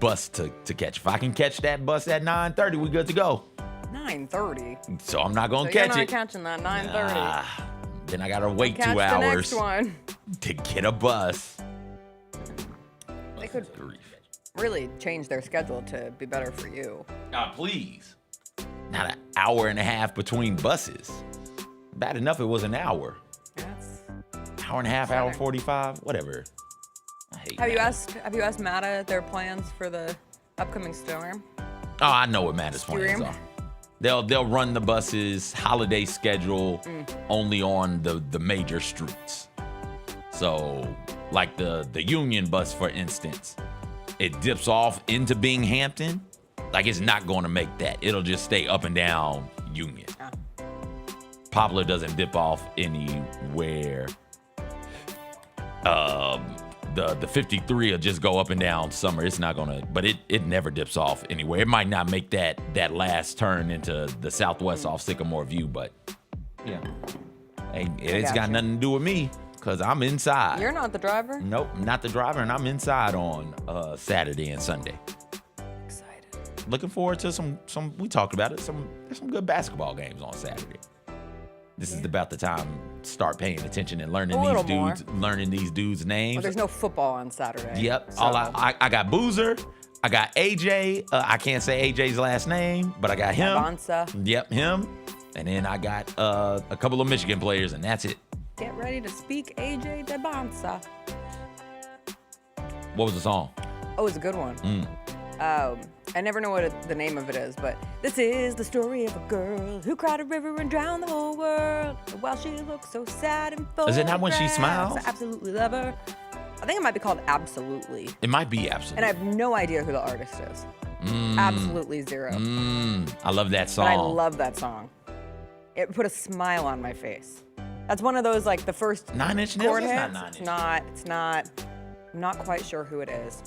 bus to catch. If I can catch that bus at 9:30, we good to go. 9:30. So I'm not gonna So catch you're it. not catching that 9:30. Then I gotta wait Catch 2 the hours next one. to get a bus. They could really change their schedule to be better for you. Please. Not an hour and a half between buses. Bad enough it was an hour. That's Hour and a half, hour 45, whatever. I hate that. Have you asked Matta their plans for the upcoming storm? Oh, I know what Matta's plans Storm? are. They'll run the buses holiday schedule only on the major streets. So, like the Union bus, for instance, it dips off into Binghamton. Like, it's not going to make that. It'll just stay up and down Union. Ah. Poplar doesn't dip off anywhere. The 53 will just go up and down Summer. It's not gonna, but it never dips off anywhere. It might not make that last turn into the Southwest off Sycamore View, but yeah, hey, it's got nothing to do with me because I'm inside. You're not the driver? Nope, not the driver, and I'm inside on Saturday and Sunday. Excited. Looking forward to some. We talked about it. There's some good basketball games on Saturday. This is about the time to start paying attention and learning these dudes' names. Well, there's no football on Saturday. Yep. So. I got Boozer. I got AJ. I can't say AJ's last name, but I got him. Bonsa. Yep, him. And then I got a couple of Michigan players, and that's it. Get ready to speak AJ de Bonsa. What was the song? Oh, it's a good one. I never know what the name of it is, but this is the story of a girl who cried a river and drowned the whole world. While she looks so sad and full. Is it not When She Smiles? I absolutely love her. I think it might be called Absolutely. It might be Absolutely. And I have no idea who the artist is. Absolutely zero. I love that song. But I love that song. It put a smile on my face. That's one of those, like, the first 9 Inch Nails? chord It's hits. not 9 Inch. It's not. I'm not quite sure who it is.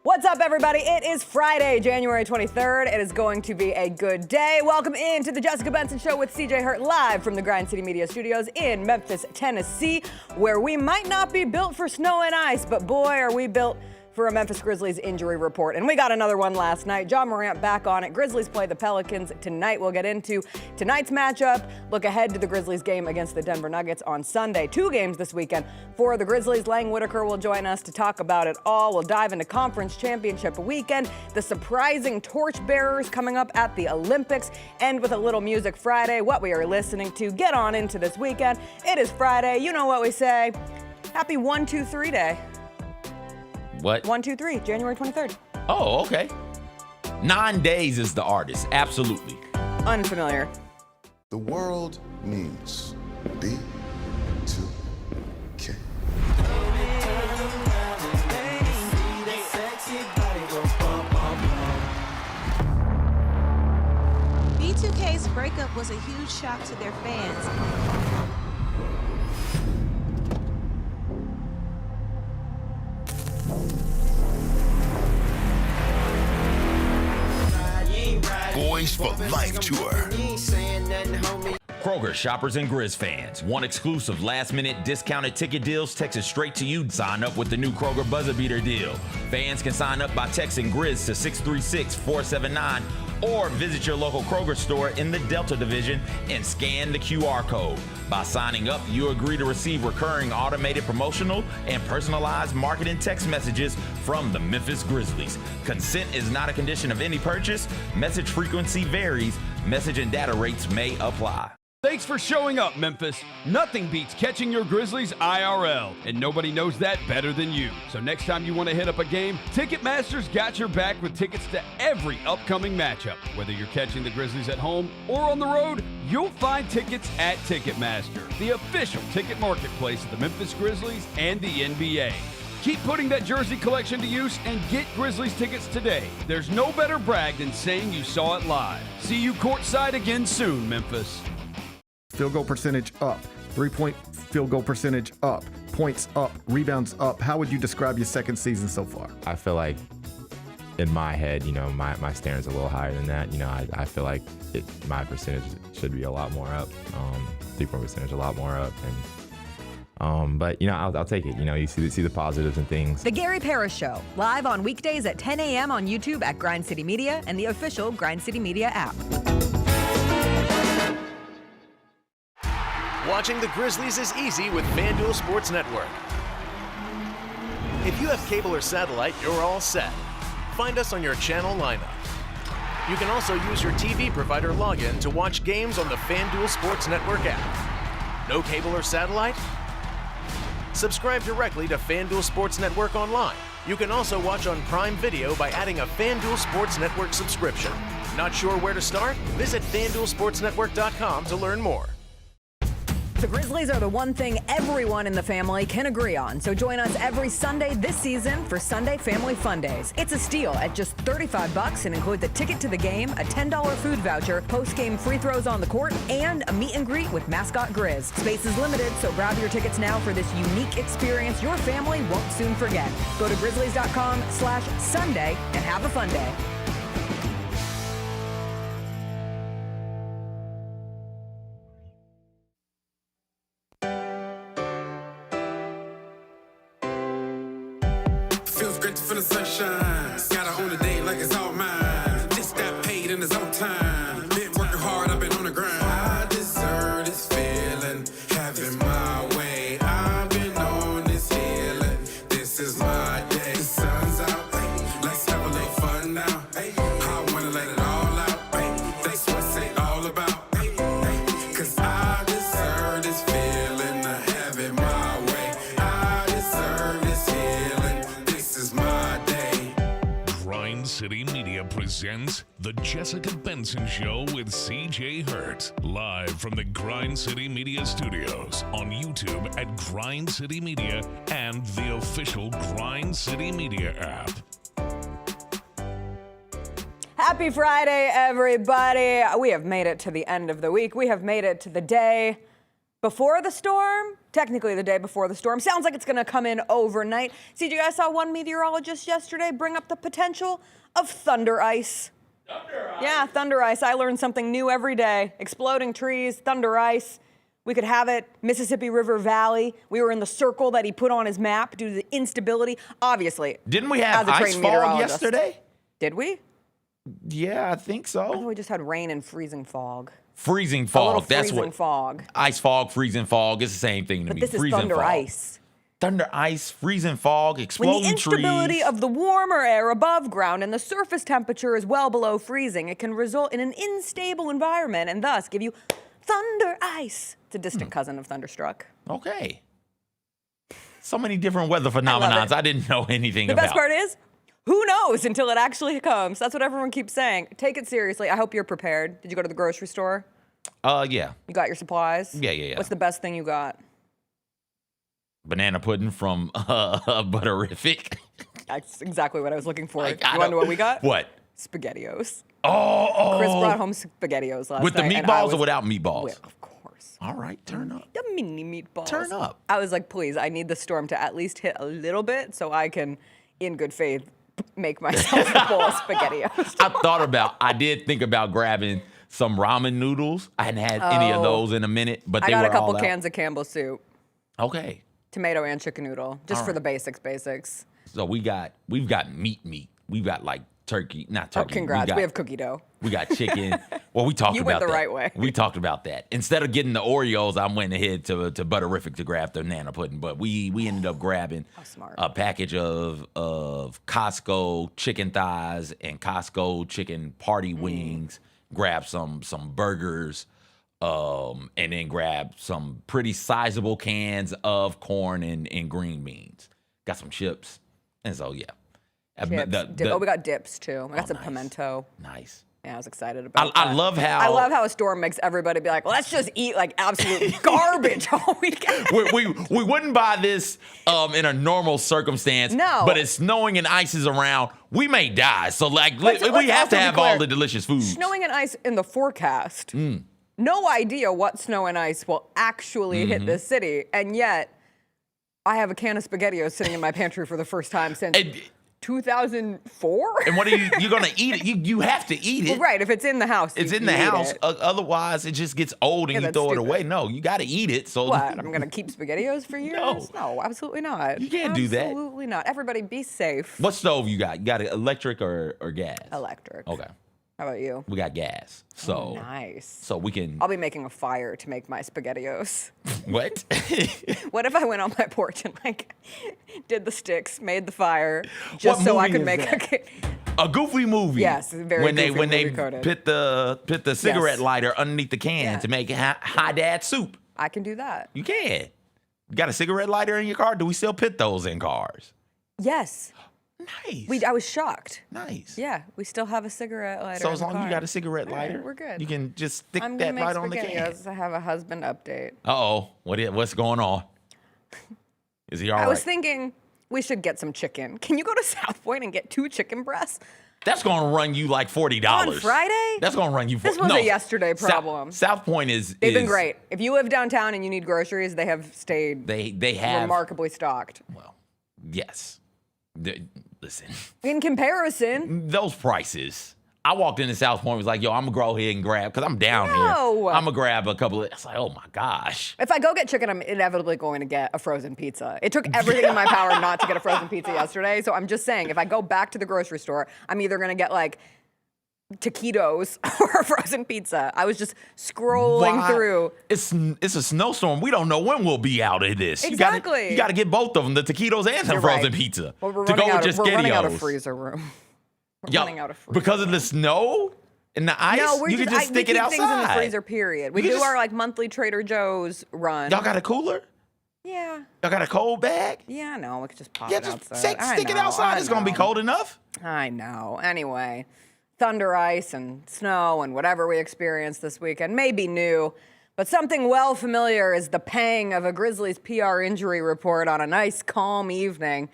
What's up, everybody? It is Friday, January 23rd. It is going to be a good day. Welcome into the Jessica Benson Show with CJ Hurt, live from the Grind City Media Studios in Memphis, Tennessee, where we might not be built for snow and ice, but boy, are we built for a Memphis Grizzlies injury report. And we got another one last night. John Morant back on it. Grizzlies play the Pelicans tonight. We'll get into tonight's matchup, look ahead to the Grizzlies game against the Denver Nuggets on Sunday. 2 games this weekend for the Grizzlies. Lang Whitaker will join us to talk about it all. We'll dive into conference championship weekend, the surprising torchbearers coming up at the Olympics, end with a little Music Friday, what we are listening to. Get on into this weekend. It is Friday. You know what we say. Happy 1-2-3 day. What? 1-2-3, January 23rd. Oh, okay. 9 Days is the artist. Absolutely. Unfamiliar. The world needs B2K. B2K's breakup was a huge shock to their fans. Boys for Life Tour. Kroger shoppers and Grizz fans want exclusive last-minute discounted ticket deals texted straight to you. Sign up with the new Kroger Buzzer Beater deal. Fans can sign up by texting Grizz to 636-479 or visit your local Kroger store in the Delta Division and scan the QR code. By signing up, you agree to receive recurring automated promotional and personalized marketing text messages from the Memphis Grizzlies. Consent is not a condition of any purchase. Message frequency varies. Message and data rates may apply. Thanks for showing up, Memphis. Nothing beats catching your Grizzlies IRL, and nobody knows that better than you. So next time you want to hit up a game, Ticketmaster's got your back with tickets to every upcoming matchup. Whether you're catching the Grizzlies at home or on the road, you'll find tickets at Ticketmaster, the official ticket marketplace of the Memphis Grizzlies and the NBA. Keep putting that jersey collection to use and get Grizzlies tickets today. There's no better brag than saying you saw it live. See you courtside again soon, Memphis. Field goal percentage up, 3-point field goal percentage up, points up, rebounds up. How would you describe your second season so far? I feel like in my head, my standard's a little higher than that. I feel like my percentage should be a lot more up, 3-point percentage a lot more up, But, I'll take it. You see the positives and things. The Gary Parrish Show, live on weekdays at 10 a.m. on YouTube at Grind City Media and the official Grind City Media app. Watching the Grizzlies is easy with FanDuel Sports Network. If you have cable or satellite, you're all set. Find us on your channel lineup. You can also use your TV provider login to watch games on the FanDuel Sports Network app. No cable or satellite? Subscribe directly to FanDuel Sports Network online. You can also watch on Prime Video by adding a FanDuel Sports Network subscription. Not sure where to start? Visit FanDuelSportsNetwork.com to learn more. The Grizzlies are the one thing everyone in the family can agree on, so join us every Sunday this season for Sunday Family Fun Days. It's a steal at just $35 and includes a ticket to the game, a $10 food voucher, post-game free throws on the court, and a meet and greet with mascot Grizz. Space is limited, so grab your tickets now for this unique experience your family won't soon forget. Go to Grizzlies.com/Sunday and have a fun day. For the sunshine, gotta own a day like it's all mine. Just got paid in his own time. Been working hard, I've been on the grind. I deserve this feeling, having my way. I've been on this healing. This is my day. The sun's out, let's have a little fun now. I wanna let it all out. That's what it's all about. Cause I deserve this feeling, having my way. I deserve this healing. This is my day. Grind City Media presents The Jessica Benson Show with CJ Hurt. Live from the Grind City Media Studios on YouTube at Grind City Media and the official Grind City Media app. Happy Friday, everybody. We have made it to the end of the week. We have made it to the day before the storm. Technically the day before the storm. Sounds like it's going to come in overnight. See, you guys saw one meteorologist yesterday bring up the potential of thunder ice. Thunder ice? Yeah, thunder ice. I learn something new every day. Exploding trees, thunder ice. We could have it, Mississippi River Valley. We were in the circle that he put on his map due to the instability. Obviously. Didn't we have ice fog yesterday? Did we? Yeah, I think so. I thought we just had rain and freezing fog. Freezing fog. That's what. Fog. Ice fog, freezing fog. It's the same thing to me. But this is thunder ice. Thunder ice, freezing fog, exploding trees. When the instability of the warmer air above ground and the surface temperature is well below freezing, it can result in an unstable environment and thus give you thunder ice. It's a distant cousin of thunderstruck. Okay. So many different weather phenomenons I didn't know anything about. The best part is, who knows until it actually comes. That's what everyone keeps saying. Take it seriously. I hope you're prepared. Did you go to the grocery store? Yeah. You got your supplies? Yeah. What's the best thing you got? Banana pudding from Butterific. That's exactly what I was looking for. You want to know what we got? What? SpaghettiOs. Oh. Chris brought home SpaghettiOs last night. With the meatballs or without meatballs? Of course. All right, turn up. The mini meatballs. Turn up. I was like, please, I need the storm to at least hit a little bit so I can, in good faith, make myself a bowl of SpaghettiOs. I did think about grabbing some ramen noodles. I hadn't had any of those in a minute, but they were all out. I got a couple cans of Campbell's soup. Okay. Tomato and chicken noodle, just for the basics. So we've got meat. We've got like turkey, not turkey. Oh, congrats. We have cookie dough. We got chicken. Well, we talked you about that. You went the right way. We talked about that. Instead of getting the Oreos, I went ahead to Butterific to grab the banana pudding. But we ended up grabbing a package of Costco chicken thighs and Costco chicken party wings. Grab some burgers. And then grab some pretty sizable cans of corn and green beans. Got some chips. And so, yeah. Chips. We got dips, too. I got some pimento. Nice. Yeah, I was excited about that. I love how a storm makes everybody be like, let's just eat like absolute garbage all weekend. we wouldn't buy this in a normal circumstance. No. But it's snowing and ice is around. We may die. So, we have to have all the delicious food. Snowing and ice in the forecast. No idea what snow and ice will actually hit this city, and yet I have a can of SpaghettiOs sitting in my pantry for the first time since 2004. And what are you're going to eat it? You have to eat it. Well, right, if it's in the house. It's in you the eat house. it. Otherwise, it just gets old and Yeah, you that's throw it stupid. away. No, you got to eat it. So What? I'm going to keep SpaghettiOs for years? No, absolutely not. You can't do that. Absolutely not. Everybody be safe. What stove you got? You got it electric or gas? Electric. Okay. How about you? We got gas. So Oh, nice. So we can. I'll be making a fire to make my SpaghettiOs. What? What if I went on my porch and like did the sticks, made the fire, just so I movie could is make that? A Goofy movie. Yes, very when Goofy they movie coded. put the cigarette Yes. lighter underneath the can Yeah. to make high dad soup. I can do that. You can. You got a cigarette lighter in your car? Do we still put those in cars? Yes. Nice. I was shocked. Nice. Yeah, we still have a cigarette lighter. So in as the long as you car. got a cigarette All right, lighter, we're good. You can just stick I'm that gonna make right on the can. SpaghettiOs. I have a husband update. Uh-oh. What's going on? Is he all I right? was thinking we should get some chicken. Can you go to South Point and get 2 chicken breasts? That's going to run you like $40. On Friday? That's going to run you This was a yesterday problem. South Point is They've been great. If you live downtown and you need groceries, they have stayed They have remarkably stocked. Yes. Listen. In comparison, Those prices. I walked into South Point and was like, yo, I'm going to go ahead and grab, because I'm down No. here. I'm going to grab a couple of, it's like, oh my gosh. if I go get chicken, I'm inevitably going to get a frozen pizza. It took everything in my power not to get a frozen pizza yesterday. So I'm just saying, if I go back to the grocery store, I'm either going to get like taquitos or a frozen pizza. I was just scrolling Why? through. It's a snowstorm. We don't know when we'll be out of this. Exactly. You got to get both of them, the taquitos and the You're frozen right. pizza. Well, we're to go running with out just of, we're running out of SpaghettiOs. freezer room. We're Yo, running out of freezer because of the snow and the ice, No, we're you can just we stick keep it outside. things in the freezer, period. We You do can just- our like monthly Trader Joe's run. Y'all got a cooler? Yeah. Y'all got a cold bag? Yeah, no, we could just pop Yeah, it just outside. I stick it know, outside. I It's going to be know. cold enough. I know. Anyway, thunder, ice, and snow, and whatever we experienced this weekend may be new, but something well familiar is the pang of a Grizzlies PR injury report on a nice, calm evening.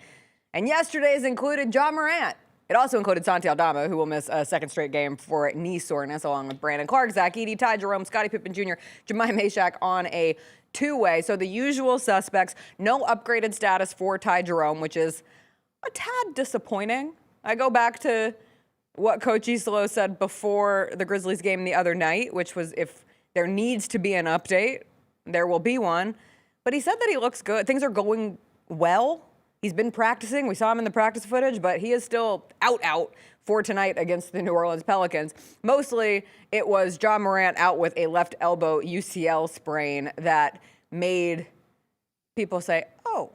And yesterday's included Ja Morant. It also included Santi Aldama, who will miss a second straight game for knee soreness, along with Brandon Clark, Zach Edey, Ty Jerome, Scottie Pippen Jr., Jemai Meshack on a two-way. So the usual suspects, no upgraded status for Ty Jerome, which is a tad disappointing. I go back to what Coach Isolo said before the Grizzlies game the other night, which was if there needs to be an update, there will be one. But he said that he looks good. Things are going well. He's been practicing. We saw him in the practice footage, but he is still out for tonight against the New Orleans Pelicans. Mostly, it was Ja Morant out with a left elbow UCL sprain that made people say, oh,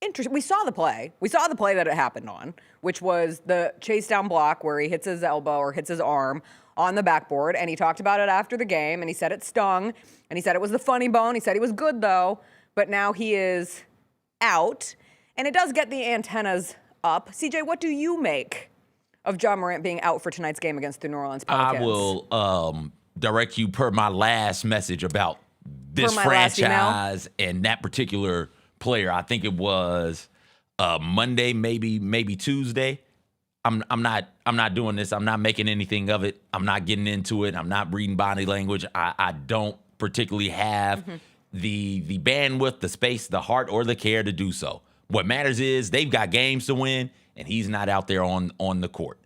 interesting. We saw the play. We saw the play that it happened on, which was the chase down block where he hits his elbow or hits his arm on the backboard. And he talked about it after the game, and he said it stung, and he said it was the funny bone. He said he was good, though, but now he is out. And it does get the antennas up. CJ, what do you make of Ja Morant being out for tonight's game against the New Orleans Pelicans? I will direct you per my last message about this my last email? franchise and that particular player. I think it was Monday, maybe Tuesday. I'm not doing this. I'm not making anything of it. I'm not getting into it. I'm not reading body language. I don't particularly have the bandwidth, the space, the heart, or the care to do so. What matters is they've got games to win, and he's not out there on the court.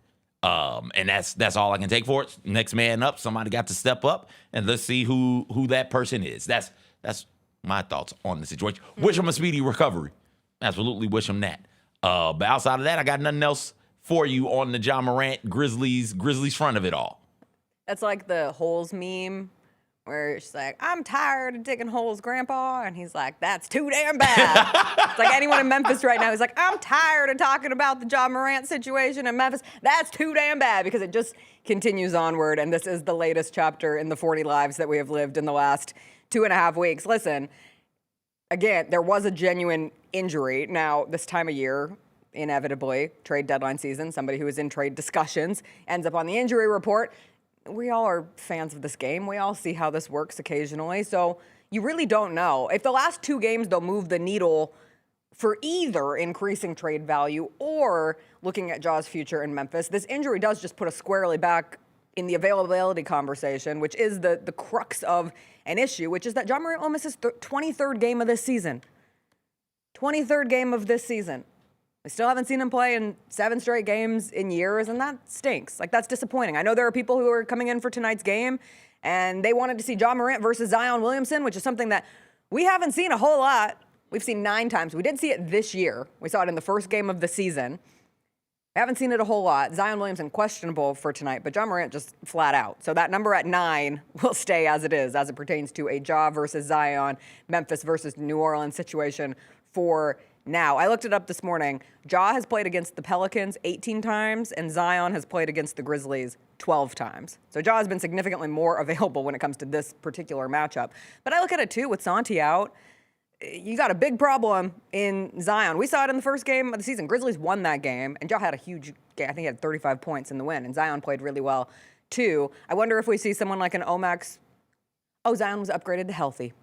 And that's all I can take for it. Next man up, somebody got to step up, and let's see who that person is. That's my thoughts on the situation. Wish him a speedy recovery. Absolutely wish him that. But outside of that, I got nothing else for you on the Ja Morant Grizzlies front of it all. That's like the holes meme where she's like, I'm tired of digging holes, Grandpa. And he's like, that's too damn bad. It's like anyone in Memphis right now who's like, I'm tired of talking about the Ja Morant situation in Memphis. That's too damn bad, because it just continues onward. And this is the latest chapter in the 40 lives that we have lived in the last 2.5 weeks. Listen, again, there was a genuine injury. Now, this time of year, inevitably, trade deadline season, somebody who is in trade discussions ends up on the injury report. We all are fans of this game. We all see how this works occasionally. So you really don't know. If the last 2 games, they'll move the needle for either increasing trade value or looking at Ja's future in Memphis, this injury does just put us squarely back in the availability conversation, which is the crux of an issue, which is that Ja Morant will miss his 23rd game of this season. 23rd game of this season. We still haven't seen him play in 7 straight games in years, and that stinks. Like, that's disappointing. I know there are people who are coming in for tonight's game, and they wanted to see Ja Morant versus Zion Williamson, which is something that we haven't seen a whole lot. We've seen 9 times. We did see it this year. We saw it in the first game of the season. I haven't seen it a whole lot. Zion Williamson questionable for tonight, but Ja Morant just flat out. So that number at 9 will stay as it is, as it pertains to a Ja versus Zion, Memphis versus New Orleans situation for now. I looked it up this morning. Ja has played against the Pelicans 18 times, and Zion has played against the Grizzlies 12 times. So Ja has been significantly more available when it comes to this particular matchup. But I look at it too, with Santi out, you got a big problem in Zion. We saw it in the first game of the season. Grizzlies won that game, and Ja had a huge game. I think he had 35 points in the win, and Zion played really well too. I wonder if we see someone like an Omax. Oh, Zion was upgraded to healthy.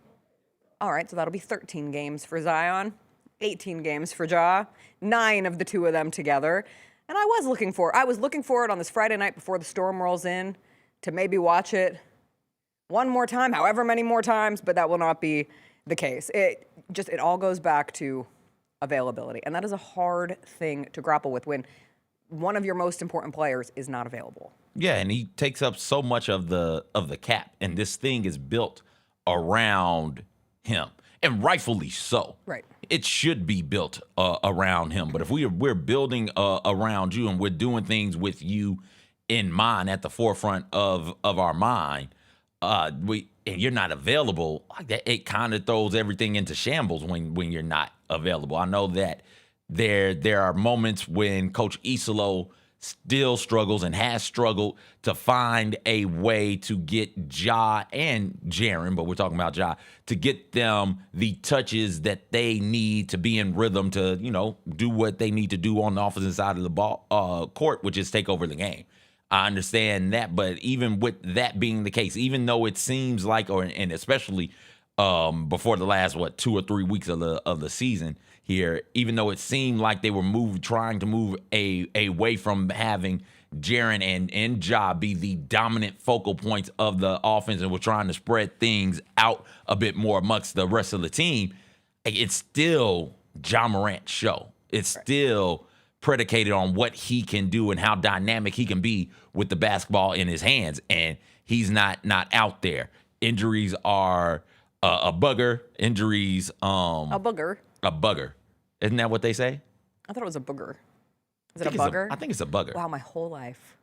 All right, so that'll be 13 games for Zion, 18 games for Ja, 9 of the 2 of them together. And I was looking for it on this Friday night before the storm rolls in to maybe watch it one more time, however many more times, but that will not be the case. It all goes back to availability, and that is a hard thing to grapple with when one of your most important players is not available. Yeah, and he takes up so much of the cap, and this thing is built around him, and rightfully so. Right. It should be built around him, but if we're building around you and we're doing things with you in mind at the forefront of our mind, and you're not available, like that, it kind of throws everything into shambles when you're not available. I know that there are moments when Coach Isolo still struggles and has struggled to find a way to get Ja and Jaren, but we're talking about Ja, to get them the touches that they need to be in rhythm to, do what they need to do on the offensive side of the court, which is take over the game. I understand that, but even with that being the case, even though it seems like, and especially before the last 2 or 3 weeks of the season here, even though it seemed like they were trying to move away from having Jaren and Ja be the dominant focal points of the offense, and we're trying to spread things out a bit more amongst the rest of the team, it's still Ja Morant's show. It's still predicated on what he can do and how dynamic he can be with the basketball in his hands, and he's not out there. Injuries are a bugger. Injuries a booger. A bugger. Isn't that what they say? I thought it was a booger. Is it a bugger? I think it's a bugger. Wow, my whole life.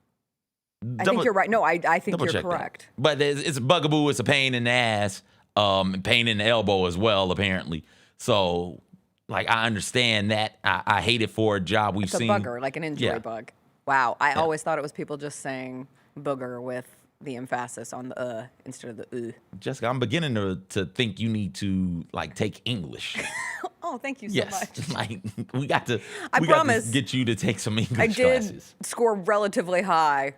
I think you're right. No, I think you're correct. That. But it's a bugaboo. It's a pain in the ass, pain in the elbow as well, apparently. So, I understand that. I hate it for a job we've seen. It's a bugger, like an injury bug. Wow. I always thought it was people just saying booger with the emphasis on the instead of the Jessica, I'm beginning to think you need to take English. Oh, thank you so much. We got to get you to take some English classes. I did score relatively high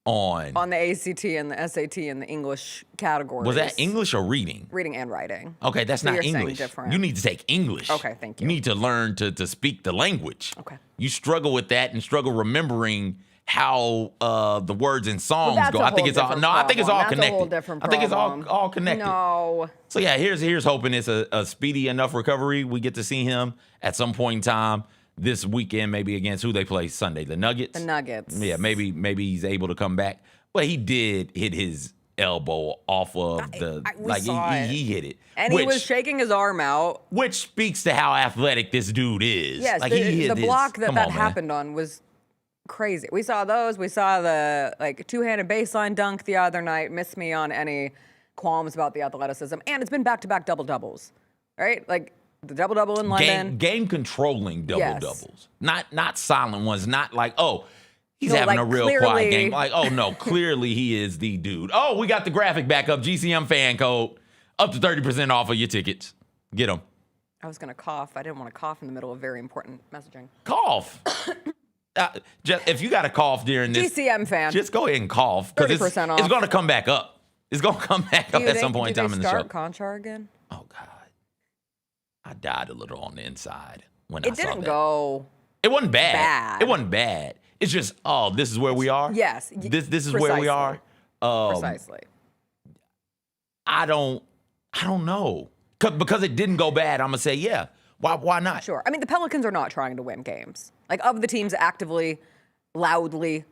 on the ACT and the SAT and the English categories. Was that English or reading? Reading and writing. Okay, that's so not English. You need to take English. Okay, thank you. You need to learn to speak the language. Okay. You struggle with that and struggle remembering how the words in songs go. I think it's all I think it's all connected. A whole different problem. I think it's all connected. No. So yeah, here's hoping it's a speedy enough recovery. We get to see him at some point in time this weekend, maybe against who they play Sunday, the Nuggets. The Nuggets. Yeah, maybe he's able to come back. But he did hit his elbow off of he hit it. And he was shaking his arm out. Which speaks to how athletic this dude is. Yes, the block that happened on was crazy. We saw those. We saw the two-handed baseline dunk the other night. Missed me on any qualms about the athleticism. And it's been back-to-back double-doubles, right? The double-double in London. Game controlling double-doubles. Not silent ones. Not he's having a real quiet game. No, clearly he is the dude. Oh, we got the graphic back up. GCM fan code. Up to 30% off of your tickets. Get them. I was going to cough. I didn't want to cough in the middle of very important messaging. Cough. If you got to cough during this. GCM fan. Just go ahead and cough. 30% off. It's going to come back up. It's going to come back up at some point in time in the show. Start Conchar again? Oh, God. I died a little on the inside when I saw that. It didn't go. It wasn't bad. It wasn't bad. It's just, this is where we are? Yes. This is where we are? Precisely. I don't know. Because it didn't go bad, I'm going to say, yeah, Why not? Sure. I mean, the Pelicans are not trying to win games. Like, of the teams actively, loudly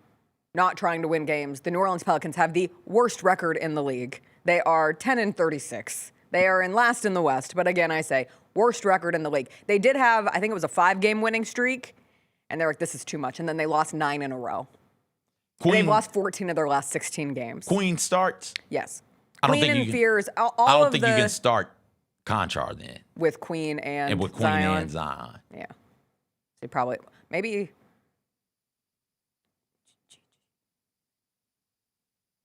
not trying to win games, the New Orleans Pelicans have the worst record in the league. They are 10-36. They are in last in the West. But again, I say, worst record in the league. They did have, I think it was a 5-game winning streak, and they're like, this is too much. And then they lost 9 in a row. And they've lost 14 of their last 16 games. Queen starts? Yes. I don't Queen think and you Fears, all I don't of think the, you can start Conchar then. with Queen and with Queen Zion. and Zion. Yeah. They probably, maybe.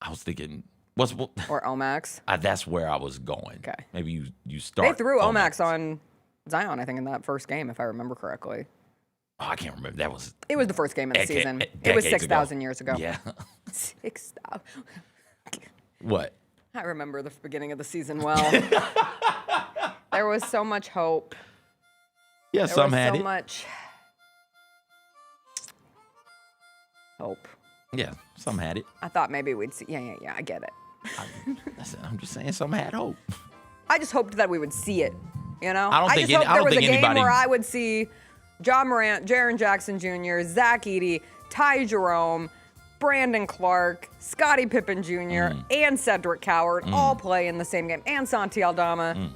I was thinking, or Omax. That's where I was going. Okay. Maybe you start. They threw Omax on Zion, I think, in that first game, if I remember correctly. Oh, I can't remember. It was the first game of the season. It was 6,000 years ago. Yeah. 6,000. What? I remember the beginning of the season well. There was so much hope. Yeah, some had so it. much hope. Yeah, some had it. I thought maybe we'd see. Yeah, I get it. I'm just saying, some had hope. I just hoped that we would see it. You know, I don't think just hoped there was a game anybody where I would see John Morant, Jaren Jackson Jr., Zach Edey, Ty Jerome, Brandon Clark, Scottie Pippen Jr., and Cedric Coward all play in the same game, and Santi Aldama.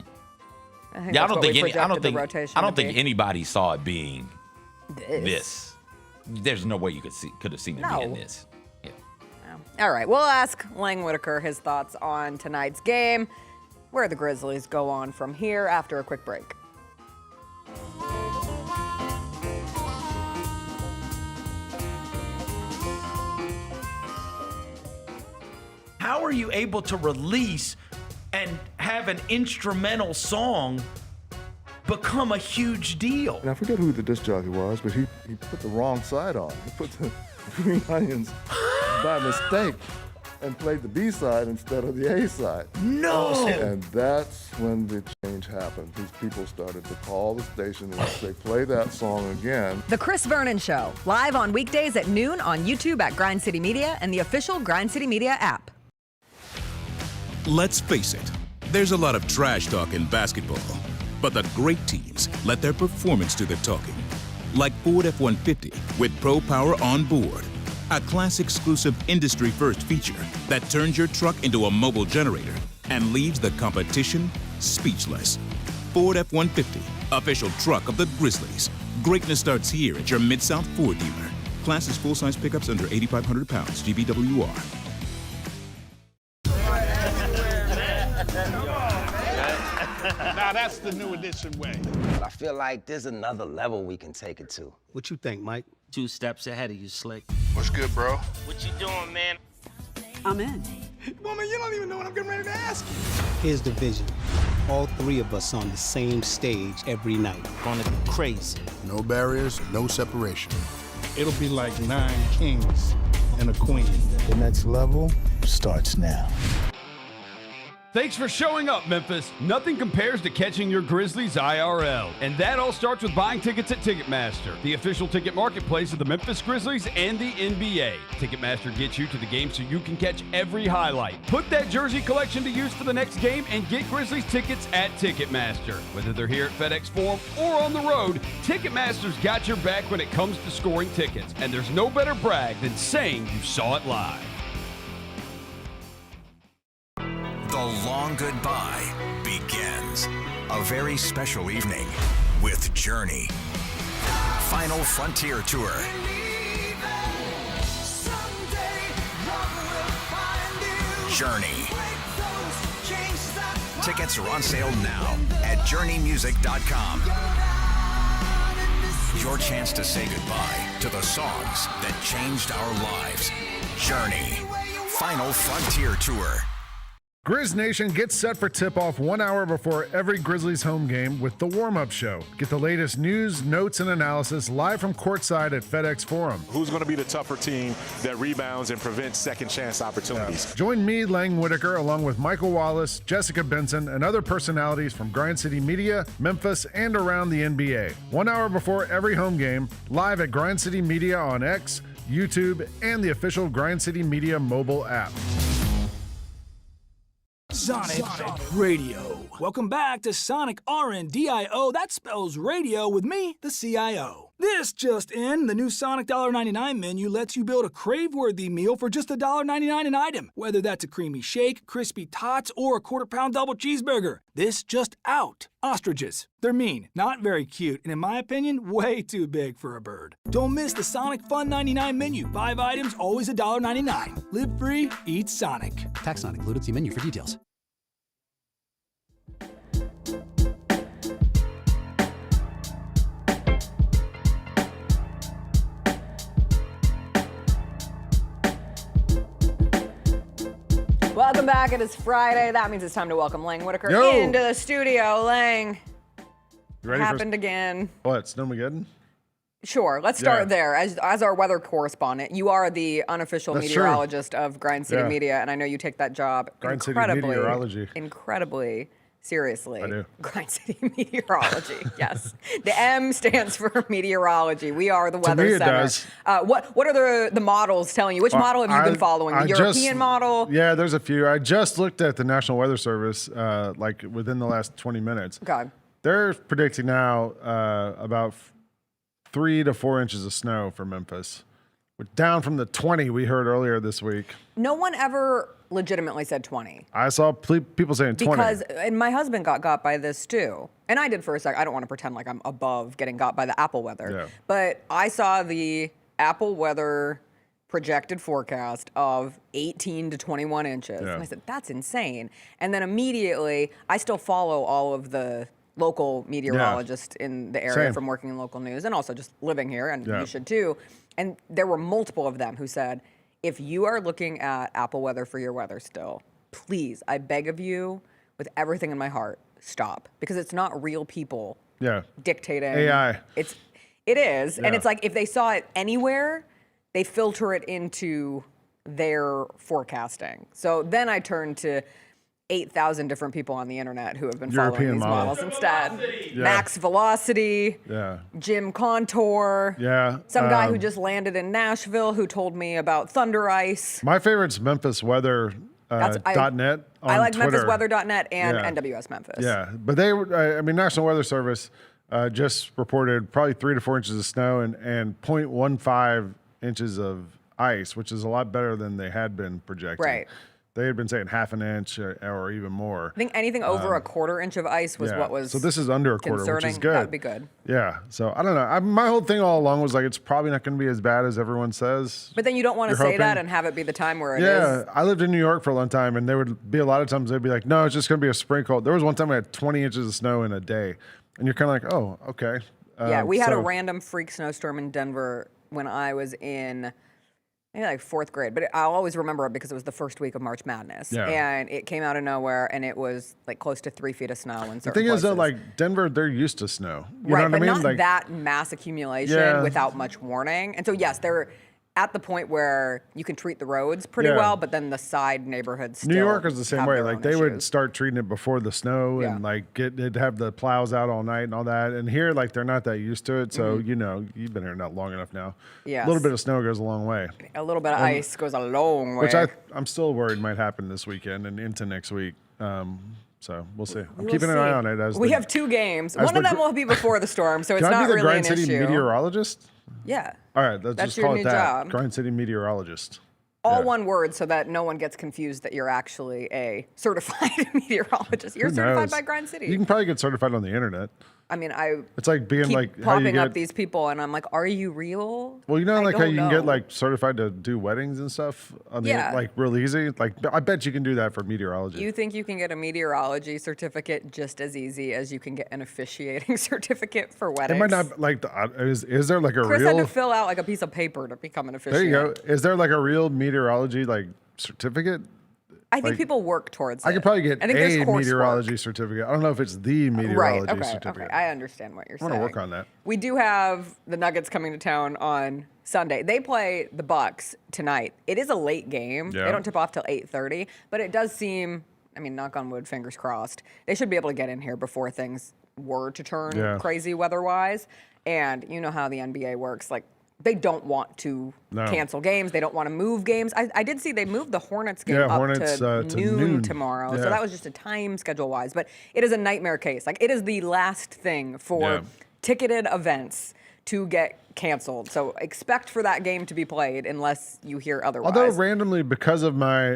I don't think anybody saw it being this. There's no way you could have seen it being this. Yeah. No. All right, we'll ask Lang Whitaker his thoughts on tonight's game, where the Grizzlies go on from here after a quick break. How are you able to release and have an instrumental song become a huge deal? And I forget who the disc jockey was, but he put the wrong side on. He put the Green Onions by mistake and played the B side instead of the A side. No! And that's when the change happened. These people started to call the station and say, play that song again. The Chris Vernon Show, live on weekdays at noon on YouTube at Grind City Media and the official Grind City Media app. Let's face it, there's a lot of trash talk in basketball, but the great teams let their performance do the talking. Like Ford F-150 with Pro Power on board, a class-exclusive industry-first feature that turns your truck into a mobile generator and leaves the competition speechless. Ford F-150, official truck of the Grizzlies. Greatness starts here at your Mid-South Ford dealer. Class is full-size pickups under 8,500 pounds, GBWR. Now that's the new edition way. I feel like there's another level we can take it to. What you think, Mike? 2 steps ahead of you, Slick. What's good, bro? What you doing, man? I'm in. Woman, you don't even know what I'm getting ready to ask you. Here's the vision. All 3 of us on the same stage every night. Gonna be crazy. No barriers, no separation. It'll be like 9 kings and a queen. The next level starts now. Thanks for showing up, Memphis. Nothing compares to catching your Grizzlies IRL. And that all starts with buying tickets at Ticketmaster, the official ticket marketplace of the Memphis Grizzlies and the NBA. Ticketmaster gets you to the game so you can catch every highlight. Put that jersey collection to use for the next game and get Grizzlies tickets at Ticketmaster. Whether they're here at FedEx Forum or on the road, Ticketmaster's got your back when it comes to scoring tickets. And there's no better brag than saying you saw it live. The long goodbye begins. A very special evening with Journey. Final Frontier Tour. Journey. Tickets are on sale now at journeymusic.com. Your chance to say goodbye to the songs that changed our lives. Journey. Final Frontier Tour. Grizz Nation gets set for tip-off 1 hour before every Grizzlies home game with the warm-up show. Get the latest news, notes, and analysis live from courtside at FedEx Forum. Who's going to be the tougher team that rebounds and prevents second-chance opportunities? Join me, Lang Whitaker, along with Michael Wallace, Jessica Benson, and other personalities from Grind City Media, Memphis, and around the NBA. 1 hour before every home game, live at Grind City Media on X, YouTube, and the official Grind City Media mobile app. Sonic Radio. Welcome back to Sonic RNDIO. That spells radio with me, the CIO. This just in, the new Sonic $1.99 menu lets you build a crave-worthy meal for just $1.99 an item, whether that's a creamy shake, crispy tots, or a quarter-pound double cheeseburger. This just out. Ostriches. They're mean, not very cute, and in my opinion, way too big for a bird. Don't miss the Sonic Fun 99 menu. 5 items, always $1.99. Live free, eat Sonic. Tax not included. See menu for details. Welcome back. It is Friday. That means it's time to welcome Lang Whitaker Yo. into the studio. Lang, You ready happened again. What, Snowmageddon? Sure. Let's start there. As our weather correspondent, you are the unofficial That's meteorologist of Grind City Yeah. Media, and I know you take that job Grind City Meteorology. incredibly seriously. I do. Grind City Meteorology. Yes. The M stands for meteorology. We are the To weather me it center. does. What are the models telling you? Which model have you been following? The European model? Yeah, there's a few. I just looked at the National Weather Service like within the last 20 minutes. Okay. They're predicting now about 3 to 4 inches of snow for Memphis. We're down from the 20 we heard earlier this week. No one ever legitimately said 20. I saw people saying 20. Because, and my husband got by this too. And I did for a sec. I don't want to pretend like I'm above getting got by the Apple weather. Yeah. But I saw the Apple weather projected forecast of 18 to 21 inches. Yeah. And I said, that's insane. And then immediately, I still follow all of the local meteorologists in the area Same. from working in local news and also just living here, and Yeah. you should too. And there were multiple of them who said, if you are looking at Apple weather for your weather still, please, I beg of you, with everything in my heart, stop. Because it's not real people Yeah. dictating. AI. It is. And Yeah. it's like if they saw it anywhere, they filter it into their forecasting. So then I turned to 8,000 different people on the internet who have been following European these model. models instead. Yeah. Max Velocity, Yeah. Jim Contour, Yeah. some guy who just landed in Nashville who told me about thunder ice. My favorite's Memphis Weather .net on I like Twitter. MemphisWeather.net and Yeah. NWS Memphis. Yeah, but I mean, National Weather Service just reported probably 3 to 4 inches of snow and 0.15 inches of ice, which is a lot better than they had been projecting. Right. They had been saying half an inch or even more. I think anything over a quarter inch of ice was Yeah. what was So this is under a quarter, which concerning. is good. That'd be good. Yeah. So I don't know. My whole thing all along was like, it's probably not going to be as bad as everyone says. But then you don't want to You're say hoping. that and have it be the time where it is. Yeah, I lived in New York for a long time, and there would be a lot of times they'd be like, "No, it's just going to be a sprinkle." There was one time we had 20 inches of snow in a day, and you're kind of like, "Oh, okay." Yeah, we had a random freak snowstorm in Denver when I was in maybe like 4th grade, but I'll always remember it because it was the first week of March Madness. Yeah. And it came out of nowhere, and it was like close to 3 feet of snow in The certain thing is, though, places. like Denver, they're used to snow. You Right, know what but I mean? not Like, that mass accumulation Yeah. without much warning. And so, yes, they're at the point where you can treat the roads pretty Yeah. well, but then the side neighborhoods still New York is the same have way. their Like own they would issues. start treating it before the snow and like they'd have the plows out all night and all that. And here, like they're not that used to it. So you know, you've been here not long enough now. Yes. A little bit of snow goes a long way. A little bit of And- ice goes a long way. Which I'm still worried might happen this weekend and into next week. So we'll see. I'm We'll keeping an see. eye on it. As we the- have 2 games. as One the of them gr- will be before the storm, so it's Can I not be the really Grind an City issue. meteorologist? Yeah. All right, let's That's just your call new it that. job. Grind City meteorologist. All Yeah. one word so that no one gets confused that you're actually a certified meteorologist. You're Who certified knows? by Grind City. You can probably get certified on the internet. I mean, I It's like being keep like how you popping get. up these people, and I'm like, are you real? Well, you know, I like how don't you can know. get like certified to do weddings and stuff on the Yeah. like real easy. Like I bet you can do that for meteorology. You think you can get a meteorology certificate just as easy as you can get an officiating certificate for It weddings? might not like is there like a Chris had real? to fill out like a piece of paper to become an There officiant. you go. Is there like a real meteorology like certificate? I think Like, people work towards it. I could probably get I think there's a coursework. meteorology certificate. I don't know if it's the Right. meteorology Okay. certificate. Okay. I understand what you're I want saying. to work on that. We do have the Nuggets coming to town on Sunday. They play the Bucks tonight. It is a late game. Yeah. They don't tip off till 8:30, but it does seem, I mean, knock on wood, fingers crossed, they should be able to get in here before things were to turn Yeah. crazy weather-wise. And you know how the NBA works. Like, they don't want to cancel games. They don't want to move games. I did see they moved the Hornets game up Hornets, to noon tomorrow. Yeah. So that was just a time schedule-wise. But it is a nightmare case. Like, it is the last thing for ticketed events to get canceled. So expect for that game to be played unless you hear otherwise. Although randomly, because of my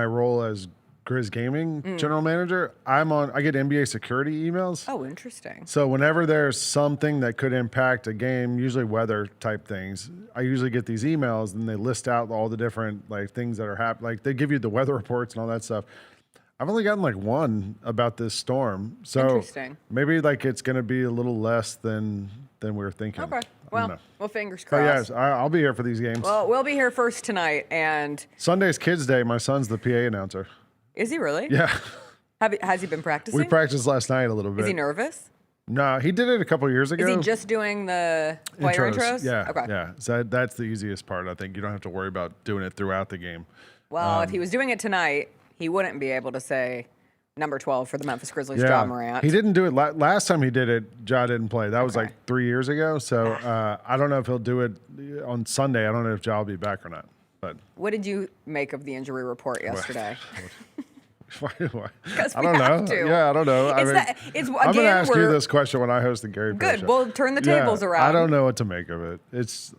role as Grizz Gaming general manager, I get NBA security emails. Oh, interesting. So whenever there's something that could impact a game, usually weather type things, I usually get these emails and they list out all the different like things that are happening. Like they give you the weather reports and all that stuff. I've only gotten like one about this storm. So interesting. Maybe like it's going to be a little less than we were thinking. Okay. Well, fingers But crossed. yes, I'll be here for these games. Well, we'll be here first tonight, and Sunday's Kids Day. My son's the PA announcer. is he really? Yeah. Has he been practicing? We practiced last night a little bit. Is he nervous? No, he did it a couple years ago. Is he just doing the player intros? Yeah. Okay. Yeah. So that's the easiest part. I think you don't have to worry about doing it throughout the game. Well, if he was doing it tonight, he wouldn't be able to say number 12 for the Memphis Grizzlies, Ja Morant. He didn't do it last time he did it. Ja didn't play. That was like 3 years ago. So I don't know if he'll do it on Sunday. I don't know if Ja will be back or not. But what did you make of the injury report yesterday? Why? Because I don't know. Yeah, I don't know. I'm going to ask you this question when I host the Gary Payne Good. show. We'll turn the tables around. I don't know what to make of it.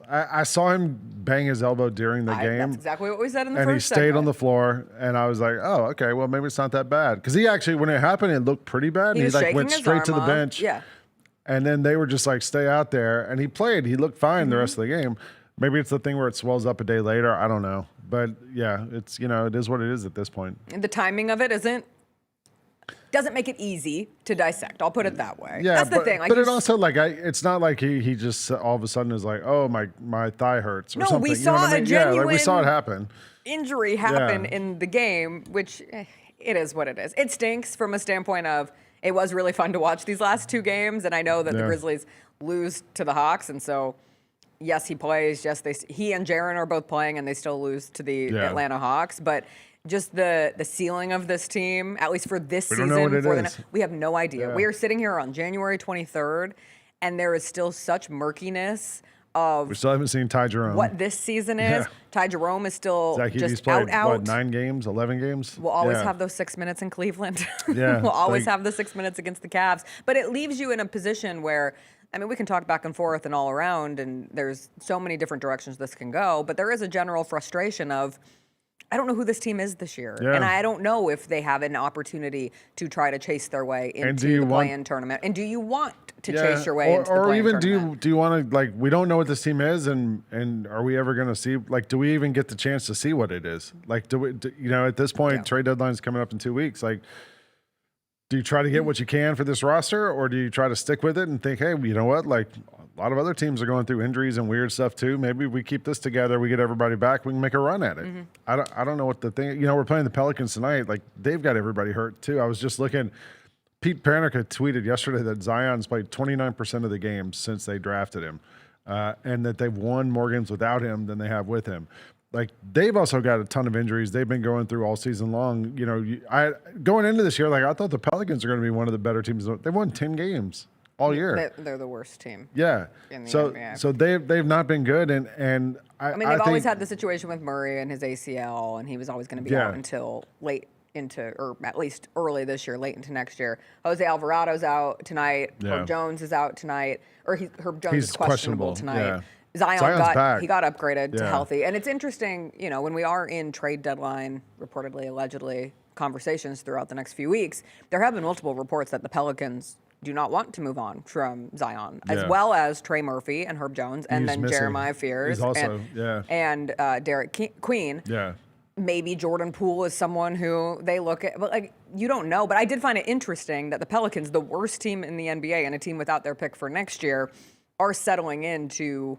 I saw him bang his elbow during the game. That's exactly what we said in the and first he stayed segment. on the floor, and I was like, oh, okay, well, maybe it's not that bad. Because he actually, when it happened, it looked pretty bad. He And was he like shaking went his straight to the arm off. bench. Yeah. And then they were just like, stay out there. And he played. He looked fine the rest of the game. Maybe it's the thing where it swells up a day later. I don't know. But yeah, it's, it is what it is at this point. And the timing of it doesn't make it easy to dissect. I'll put it that way. Yeah, that's the thing. But it also it's not like he just all of a sudden is like, oh my thigh hurts or something. We saw a genuine yeah, like we saw it happen. Injury happen in the game, which it is what it is. It stinks from a standpoint of it was really fun to watch these last two games, and I know that the Grizzlies lose to the Hawks, and so yes, he plays. Yes, he and Jaren are both playing, and they still lose to the Atlanta Hawks, but. Just the ceiling of this team, at least for this season, we have no idea. Yeah. We are sitting here on January 23rd, and there is still such murkiness of We still haven't seen Ty Jerome. what this season is. Yeah. Ty Jerome is still Zach Edey's just played, out. What, 9 games, 11 games? We'll always have those 6 minutes in Cleveland. Yeah, We'll always have the 6 minutes against the Cavs. But it leaves you in a position where, I mean, we can talk back and forth and all around, and there's so many different directions this can go, but there is a general frustration of, I don't know who this team is this year. Yeah. And I don't know if they have an opportunity to try to chase their way into the play-in tournament. And do you want to chase your way into the play-in tournament? Or even do you want to, like, we don't know what this team is, and are we ever going to see, like, do we even get the chance to see what it is? Like, at this point, trade deadline's coming up in 2 weeks. Like, do you try to get what you can for this roster, or do you try to stick with it and think, hey, you know what, like, a lot of other teams are going through injuries and weird stuff too. Maybe we keep this together, we get everybody back, we can make a run at it. I don't know what the thing. We're playing the Pelicans tonight. Like, they've got everybody hurt too. I was just looking. Pete Panicka tweeted yesterday that Zion's played 29% of the games since they drafted him, and that they've won more games without him than they have with him. Like, they've also got a ton of injuries they've been going through all season long. Going into this year, like, I thought the Pelicans are going to be one of the better teams. They've won 10 games all year. They're the worst team. Yeah. In the So NBA. so they've not been good, and I mean, they've always had the situation with Murray and his ACL, and he was always going to be out until late into, or at least early this year, late into next year. Jose Alvarado's out tonight. Herb Jones is out tonight, or Herb Jones is questionable tonight. Yeah. Zion Zion's back. he got upgraded to healthy, and it's interesting. When we are in trade deadline, reportedly, allegedly, conversations throughout the next few weeks, there have been multiple reports that the Pelicans do not want to move on from Zion, as well as Trey Murphy and Herb Jones, and He's then missing. Jeremiah Fears He's also, and Derek Queen. Yeah. Maybe Jordan Poole is someone who they look at, but like, you don't know. But I did find it interesting that the Pelicans, the worst team in the NBA and a team without their pick for next year, are settling into,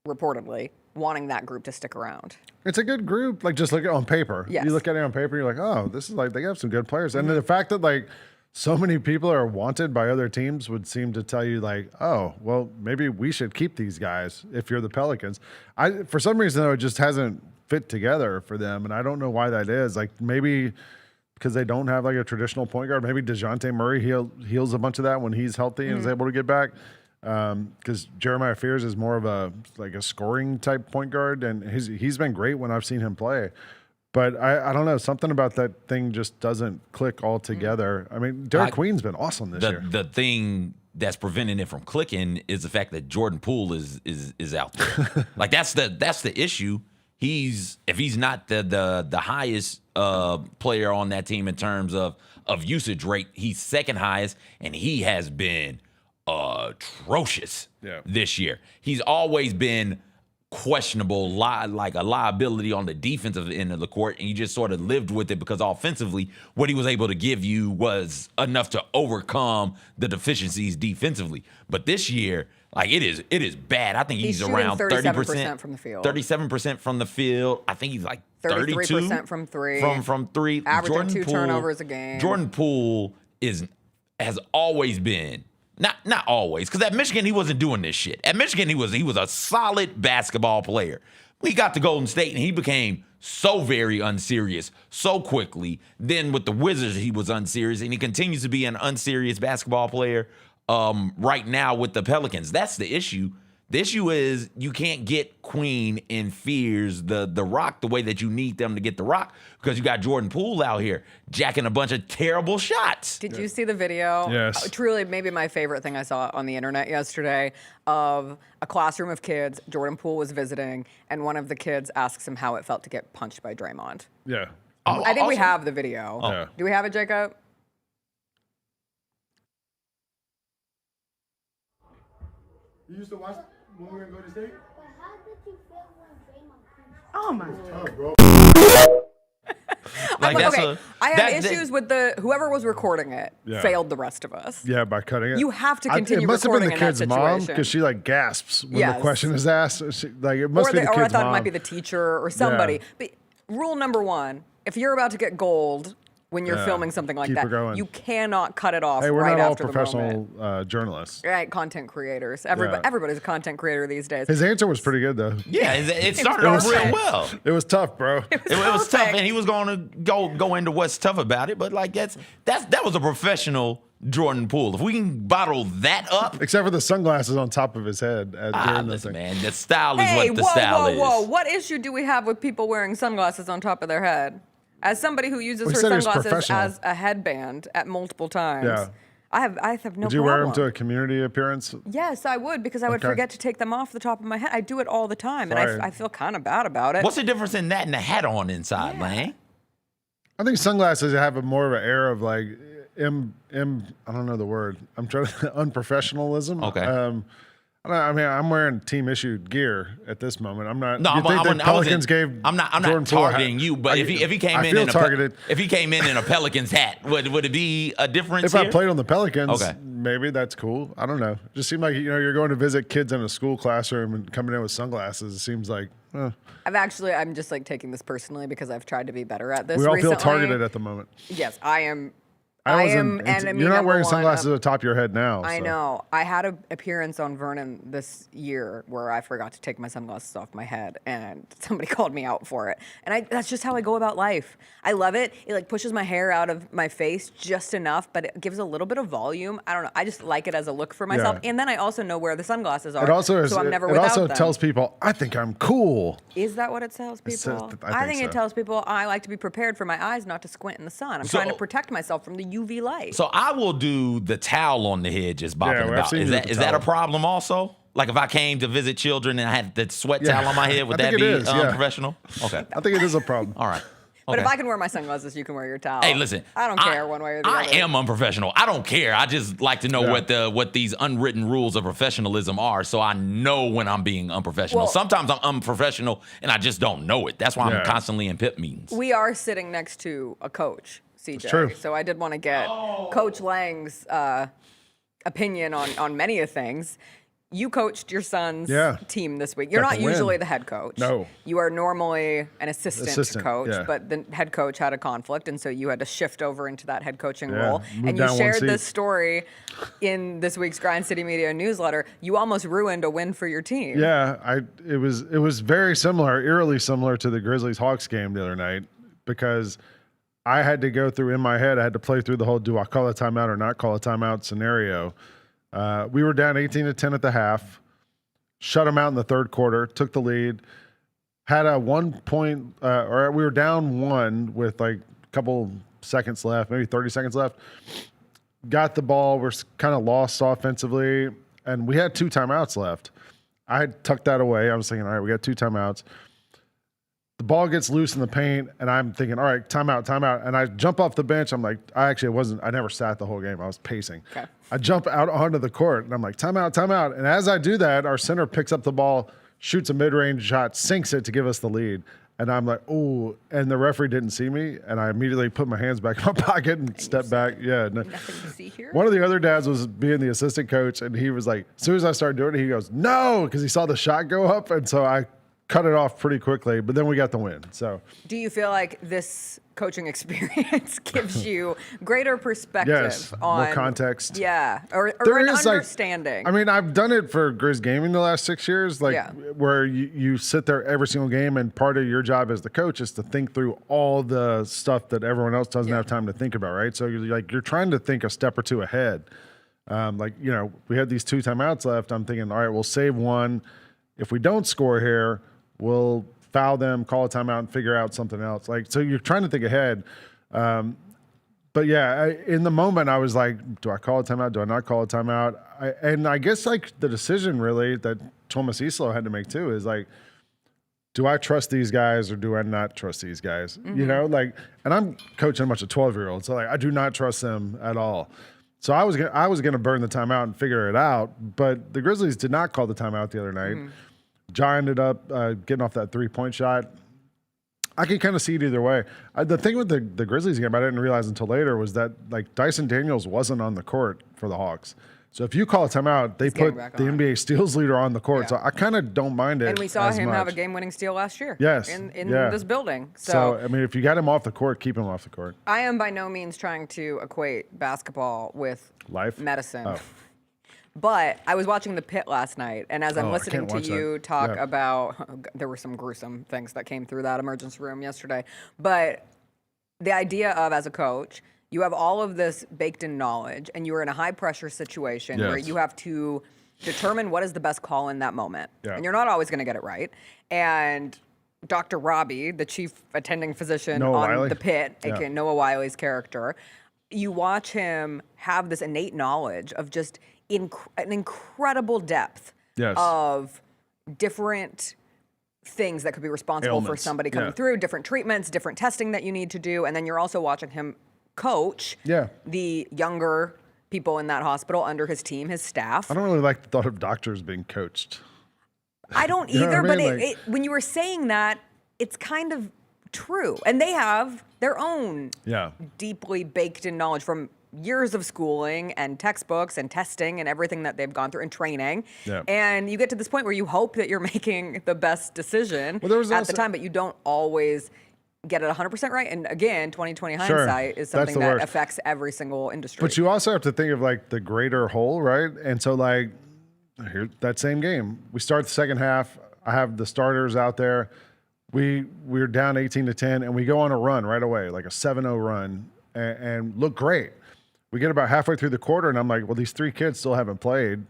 reportedly, wanting that group to stick around. It's a good group. Like, just look at it on paper. Yes. You look at it on paper, you're like, oh, this is like, they have some good players. And the fact that, like, so many people are wanted by other teams would seem to tell you, like, oh, well, maybe we should keep these guys if you're the Pelicans. For some reason, though, it just hasn't fit together for them, and I don't know why that is. Like, maybe because they don't have, like, a traditional point guard. Maybe DeJounte Murray heals a bunch of that when he's healthy and is able to get back. because Jeremiah Fears is more of a scoring type point guard, and he's been great when I've seen him play. But I don't know, something about that thing just doesn't click all together. I mean, Derek Queen's been awesome this year. The thing that's preventing it from clicking is the fact that Jordan Poole is out there. Like that's the issue. If he's not the highest player on that team in terms of usage rate, he's second highest, and he has been atrocious this year. He's always been questionable, like a liability on the defensive end of the court, and you just sort of lived with it because offensively, what he was able to give you was enough to overcome the deficiencies defensively. But this year, it is bad. I think he's around 30% from the field. 37% from the field. I think he's like 33% from three. From three. Averaging Jordan 2 Poole, turnovers a game. Jordan Poole has always been. Not always, because at Michigan he wasn't doing this shit. At Michigan he was a solid basketball player. We got to Golden State and he became so very unserious so quickly. Then with the Wizards he was unserious, and he continues to be an unserious basketball player right now with the Pelicans. That's the issue. The issue is you can't get Queen and Fears the rock the way that you need them to get the rock, because you got Jordan Poole out here jacking a bunch of terrible shots. Did you see the video? Yes. Truly, maybe my favorite thing I saw on the internet yesterday of a classroom of kids. Jordan Poole was visiting, and one of the kids asks him how it felt to get punched by Draymond. Yeah. I think we have the video. Yeah. Do we have it, Jacob? You used to watch when we were going to go to state? Oh my God. I have issues with whoever was recording it failed the rest of us. Yeah, by cutting it. You have to continue it must have been recording the in that kid's mom, situation. because she gasps when the question is asked. It must be the kid's mom. Or I thought it might be the teacher or somebody. Yeah. But rule number 1, if you're about to get gold when you're filming something like Keep her that, going. you cannot cut it off Hey, we're right not all after the professional moment. journalists. Right, content creators. Everybody's a content creator these days. His answer was pretty good, though. Yeah, it started off real well. It was tough, bro. It was tough, and he was going to go into what's tough about it. But that was a professional Jordan Poole. If we can bottle that up, except for the sunglasses on top of his head. Listen, man, the style is what the style is. Whoa! What issue do we have with people wearing sunglasses on top of their head? As somebody who uses her sunglasses as a headband at multiple times, I have no problem. Would you wear them to a community appearance? Yes, I would, because I would forget to take them off the top of my head. I do it all the time, and I feel kind of bad about it. What's the difference in that and the hat on inside, Lane? I think sunglasses have more of an air of I don't know the word. I'm trying to unprofessionalism. Okay. I mean, I'm wearing team issued gear at this moment. I'm not. No, I'm not targeting you, but if he came in a Pelicans hat, would it be a difference? If I played on the Pelicans, maybe that's cool. I don't know. It just seemed like you're going to visit kids in a school classroom and coming in with sunglasses. It seems like. I'm just taking this personally because I've tried to be better at this. We all recently. feel targeted at the moment. Yes, I am. You're not wearing sunglasses at the top of your head now. I know. I had an appearance on Vernon this year where I forgot to take my sunglasses off my head, and somebody called me out for it. And that's just how I go about life. I love it. It pushes my hair out of my face just enough, but it gives a little bit of volume. I don't know. I just like it as a look for myself. Yeah. And then I also know where the sunglasses are, so I'm never without them. It also tells people, I think I'm cool. Is that what it tells people? I think it tells people I like to be prepared for my eyes not to squint in the sun. I'm trying to protect myself from the UV light. So I will do the towel on the head just bopping about. Is that a problem also? Like if I came to visit children and I had the sweat towel on my head, would that be unprofessional? Okay. I think it is a problem. All right. But if I can wear my sunglasses, you can wear your towel. Hey, listen. I don't care one way or the other. I am unprofessional. I don't care. I just like to know what these unwritten rules of professionalism are, so I know when I'm being unprofessional. Sometimes I'm unprofessional and I just don't know it. That's why I'm constantly in pip meetings. We are sitting next to a coach, CJ. True. So I did want to get Coach Lang's opinion on many of things. You coached your son's team this week. You're not usually the head coach. No. You are normally an assistant coach, but the head coach had a conflict, and so you had to shift over into that head coaching role. And you shared this story in this week's Grind City Media newsletter. You almost ruined a win for your team. Yeah, it was very similar, eerily similar to the Grizzlies-Hawks game the other night, because I had to go through, in my head, I had to play through the whole do I call a timeout or not call a timeout scenario. We were down 18-10 at the half, shut them out in the third quarter, took the lead, had a 1 point, or we were down 1 with like a couple seconds left, maybe 30 seconds left. Got the ball, we're kind of lost offensively, and we had 2 timeouts left. I had tucked that away. I was thinking, all right, we got 2 timeouts. The ball gets loose in the paint, and I'm thinking, all right, timeout. And I jump off the bench. I'm like, I never sat the whole game. I was pacing. Okay. I jump out onto the court, and I'm like, timeout. And as I do that, our center picks up the ball, shoots a mid-range shot, sinks it to give us the lead. And I'm like, ooh, and the referee didn't see me, and I immediately put my hands back in my pocket and stepped back. Yeah. No. Nothing to see here. One of the other dads was being the assistant coach, and he was like, as soon as I started doing it, he goes, no, because he saw the shot go up, and so I cut it off pretty quickly, but then we got the win. So, do you feel like this coaching experience gives you greater perspective on more context? Yeah, or an understanding. I mean, I've done it for Grizz Gaming the last 6 years, where you sit there every single game, and part of your job as the coach is to think through all the stuff that everyone else doesn't have time to think about, right? So you're trying to think a step or two ahead. We had these 2 timeouts left. I'm thinking, all right, we'll save one. If we don't score here, we'll foul them, call a timeout, and figure out something else. So you're trying to think ahead. But yeah, in the moment, I was like, do I call a timeout? Do I not call a timeout? And I guess the decision really that Thomas Islo had to make too is do I trust these guys or do I not trust these guys? Mm-hmm. And I'm coaching a bunch of 12-year-olds, so I do not trust them at all. So I was gonna burn the timeout and figure it out, but the Grizzlies did not call the timeout the other night. Mm-hmm. Ja ended up getting off that 3-point shot. I can kind of see it either way. The thing with the Grizzlies game, I didn't realize until later, was that Dyson Daniels wasn't on the court for the Hawks. So if you call a timeout, they put the NBA steals leader on the court. Yeah. So I kind of don't mind it. And we saw him have a game-winning steal last year. Yes. In this building. So I mean, if you got him off the court, keep him off the court. I am by no means trying to equate basketball with medicine. Oh. But I was watching The Pit last night, and as I'm listening to you talk about, there were some gruesome things that came through that emergency room yesterday. But the idea of, as a coach, you have all of this baked-in knowledge, and you are in a high-pressure situation where you have to determine what is the best call in that moment. Yeah. And you're not always going to get it right. And Dr. Robbie, the chief attending physician on The Pit, aka Noah Wiley's character, you watch him have this innate knowledge of just an incredible depth of different things that could be responsible for somebody coming through, different treatments, different testing that you need to do. And then you're also watching him coach the younger people in that hospital under his team, his staff. I don't really like the thought of doctors being coached. I don't either, but when you were saying that, it's kind of true. And they have their own deeply baked in knowledge from years of schooling and textbooks and testing and everything that they've gone through and training. Yeah. And you get to this point where you hope that you're making the best decision at the time, but you don't always get it 100% right. And again, 2020 hindsight is something that affects every single industry. But you also have to think of the greater whole, right? And so here, that same game, we start the second half. I have the starters out there. We're down 18-10 and we go on a run right away, like a 7-0 run and look great. We get about halfway through the quarter, and I'm like, well, these 3 kids still haven't played.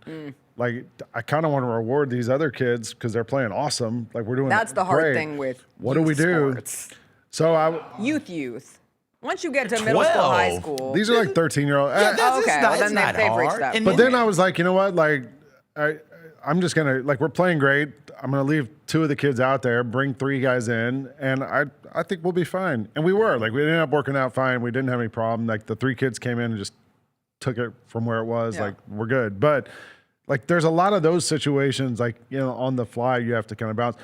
I kind of want to reward these other kids because they're playing awesome. We're doing That's the hard thing with what do we do? Sports. So Youth. Once you get to middle school, high school. These are 13-year-olds. Yeah, then they've reached that. But then I was like, you know what? I'm just going to, we're playing great. I'm going to leave 2 of the kids out there, bring 3 guys in, and I think we'll be fine. And we were. We ended up working out fine. We didn't have any problem. The 3 kids came in and just took it from where it was. We're good. But, there's a lot of those situations, on the fly, you have to kind of bounce.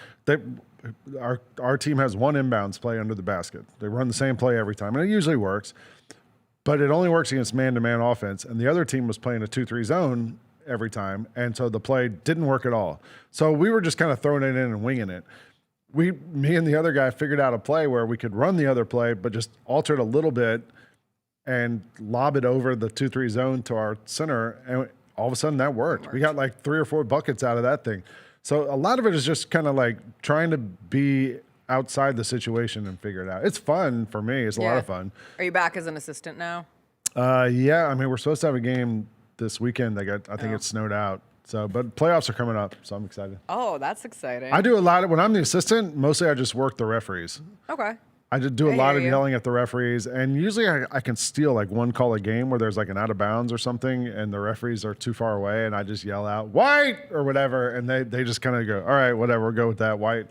Our team has 1 inbounds play under the basket. They run the same play every time, and it usually works. But it only works against man-to-man offense. And the other team was playing a 2-3 zone every time, and so the play didn't work at all. So we were just kind of throwing it in and winging it. Me and the other guy figured out a play where we could run the other play, but just alter it a little bit and lob it over the 2-3 zone to our center, and all of a sudden that worked. We got 3 or 4 buckets out of that thing. So a lot of it is just kind of trying to be outside the situation and figure it out. It's fun for me. It's a lot of fun. Are you back as an assistant now? Yeah. I mean, we're supposed to have a game this weekend. I think it snowed out. So, but playoffs are coming up, so I'm excited. Oh, that's exciting. I do a lot of, when I'm the assistant, mostly I just work the referees. Okay. I just do a lot of yelling at the referees, and usually I can steal like one call a game where there's like an out of bounds or something, and the referees are too far away, and I just yell out "White" or whatever, and they just kind of go, "All right, whatever, we'll go with that, White."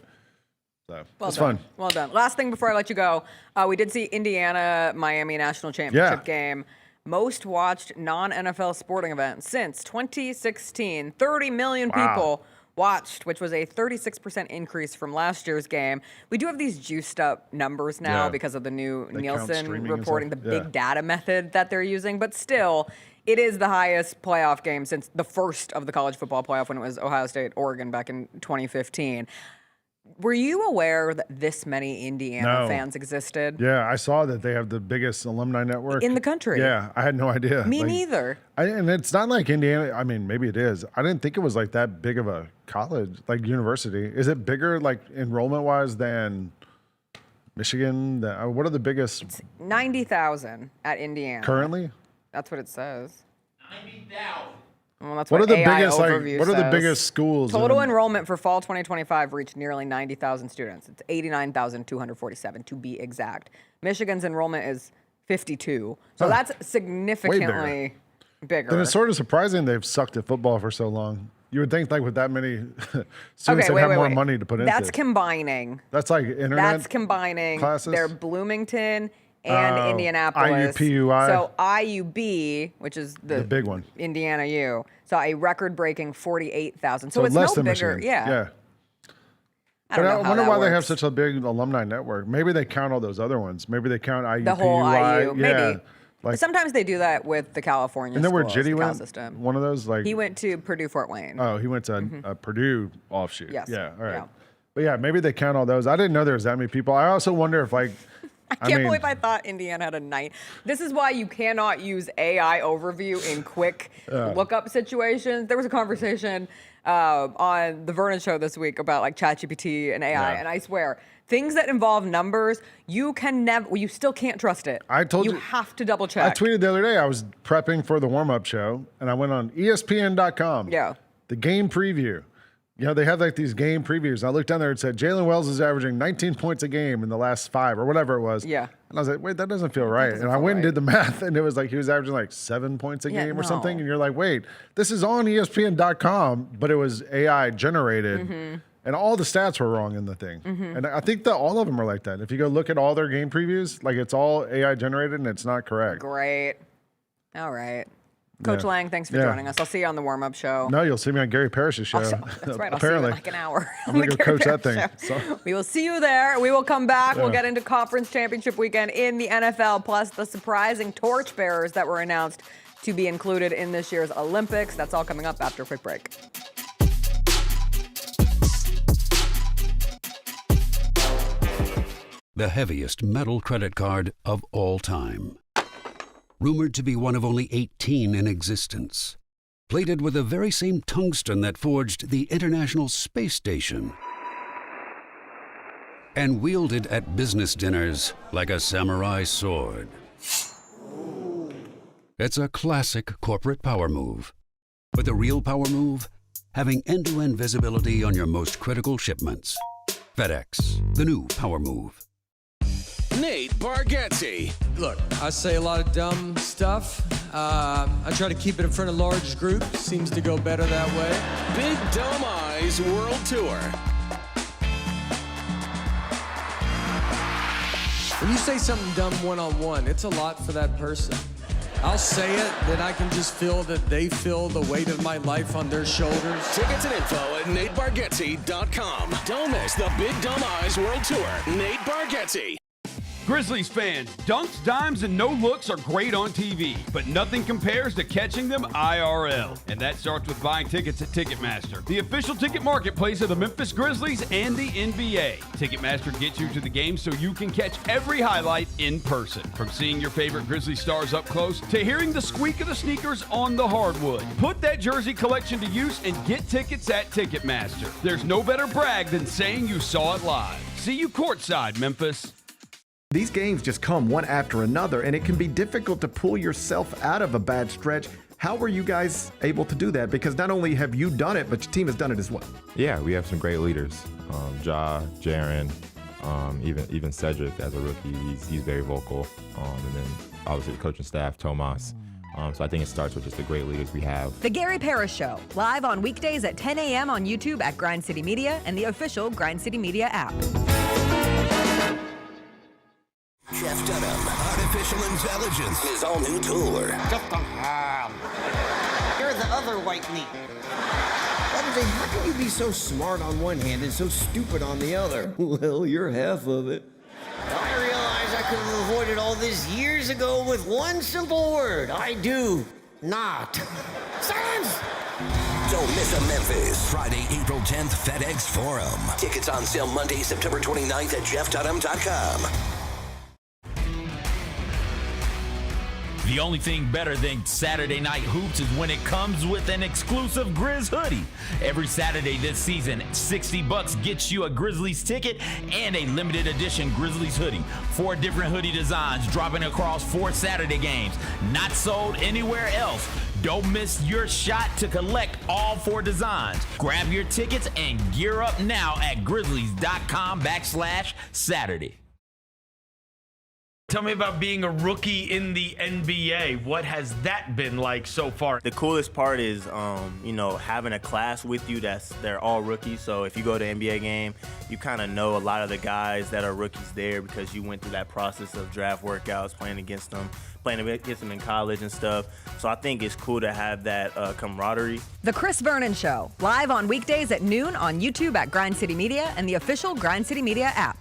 So it's fun. Well done. Last thing before I let you go, we did see Indiana Miami National Championship game. Most watched non-NFL sporting event since 2016. 30 million people watched, which was a 36% increase from last year's game. We do have these juiced up numbers now because of the new Nielsen reporting, the big data method that they're using, but still, it is the highest playoff game since the first of the college football playoff when it was Ohio State, Oregon back in 2015. Were you aware that this many Indiana fans existed? Yeah, I saw that they have the biggest alumni network in the country. Yeah, I had no idea. Me neither. And it's not like Indiana. I mean, maybe it is. I didn't think it was like that big of a college, like university. Is it bigger, like enrollment-wise, than Michigan? What are the biggest? It's 90,000 at Indiana. Currently? That's what it says. 90,000. Well, that's what what are the AI biggest? overview What are the says. biggest schools? Total enrollment for fall 2025 reached nearly 90,000 students. It's 89,247 to be exact. Michigan's enrollment is 52, so that's significantly bigger. Then it's sort of surprising they've sucked at football for so long. You would think like with that many students, they'd have more money to put into. That's combining. That's like internet. That's combining classes? Their Bloomington and Indianapolis. IUPUI. So IUB, which is the big one, Indiana U, saw a record-breaking 48,000. So it's less no than bigger. Michigan. Yeah. I wonder why they have such a big alumni network. Maybe they count all those other ones. Maybe they count IUPUI. The whole IU. Maybe. Like, sometimes they do that with the California and then where schools, Jitty the Cal went, system. one of those like He went to Purdue Fort Wayne. Oh, he went to a Purdue offshoot. Yes. Yeah. All right. Yeah. But yeah, maybe they count all those. I didn't know there was that many people. I also wonder if like. I can't believe I thought Indiana had a night. This is why you cannot use AI overview in quick lookup situations. There was a conversation on the Vernon show this week about like ChatGPT and AI, and I swear, things that involve numbers, you can never, you still can't trust it. I told you. You have to double check. I tweeted the other day, I was prepping for the warm-up show, and I went on ESPN.com. Yeah. The game preview. You know, they have like these game previews. And I looked down there and said, Jalen Wells is averaging 19 points a game in the last 5 or whatever it was. Yeah. And I was like, wait, that doesn't feel right. And I went and did the math, and it was like he was averaging like 7 points a game or something. And you're like, wait, this is on ESPN.com, but it was AI generated. And all the stats were wrong in the thing. And I think that all of them are like that. If you go look at all their game previews, like it's all AI generated and it's not correct. Great. All right. Coach Lang, thanks for joining us. I'll see you on the warm-up show. No, you'll see me on Gary Parrish's show. That's right. I'll Apparently. see you in like an hour. I'm going to go coach that thing. So. We will see you there. We will come back. We'll get into conference championship weekend in the NFL, plus the surprising torchbearers that were announced to be included in this year's Olympics. That's all coming up after a quick break. The heaviest metal credit card of all time. Rumored to be one of only 18 in existence. Plated with the very same tungsten that forged the International Space Station. And wielded at business dinners like a samurai sword. It's a classic corporate power move. But the real power move? Having end-to-end visibility on your most critical shipments. FedEx, the new power move. Nate Bargatze. Look, I say a lot of dumb stuff. I try to keep it in front of large groups. Seems to go better that way. Big Dumb Eyes World Tour. When you say something dumb one-on-one, it's a lot for that person. I'll say it, then I can just feel that they feel the weight of my life on their shoulders. Tickets and info at NateBargatze.com. Don't miss the Big Dumb Eyes World Tour. Nate Bargatze. Grizzlies fans, dunks, dimes, and no-looks are great on TV, but nothing compares to catching them IRL. And that starts with buying tickets at Ticketmaster, the official ticket marketplace of the Memphis Grizzlies and the NBA. Ticketmaster gets you to the game so you can catch every highlight in person. From seeing your favorite Grizzlies stars up close to hearing the squeak of the sneakers on the hardwood. Put that jersey collection to use and get tickets at Ticketmaster. There's no better brag than saying you saw it live. See you courtside, Memphis. These games just come one after another, and it can be difficult to pull yourself out of a bad stretch How were you guys able to do that? Because not only have you done it, but your team has done it as well. Yeah, we have some great leaders. Ja, Jaren, even Cedric as a rookie, he's very vocal. And then obviously the coaching staff, Tomas. So I think it starts with just the great leaders we have. The Gary Parrish Show, live on weekdays at 10 a.m. on YouTube at Grind City Media and the official Grind City Media app. Jeff Dunham, Artificial Intelligence, his all-new tour. Jeff Dunham. You're the other white meat. How can you be so smart on one hand and so stupid on the other? Well, you're half of it. I realize I could have avoided all this years ago with one simple word. I do not. Silence! Don't miss a Memphis. Friday, April 10th, FedEx Forum. Tickets on sale Monday, September 29th at jeffdunham.com. The only thing better than Saturday Night Hoops is when it comes with an exclusive Grizz hoodie. Every Saturday this season, $60 gets you a Grizzlies ticket and a limited edition Grizzlies hoodie. 4 different hoodie designs dropping across 4 Saturday games. Not sold anywhere else. Don't miss your shot to collect all 4 designs. Grab your tickets and gear up now at grizzlies.com/Saturday. Tell me about being a rookie in the NBA. What has that been like so far? The coolest part is, having a class with you they're all rookies. So if you go to an NBA game, you kind of know a lot of the guys that are rookies there because you went through that process of draft workouts, playing against them in college and stuff. So I think it's cool to have that camaraderie. The Chris Vernon Show, live on weekdays at noon on YouTube at Grind City Media and the official Grind City Media app.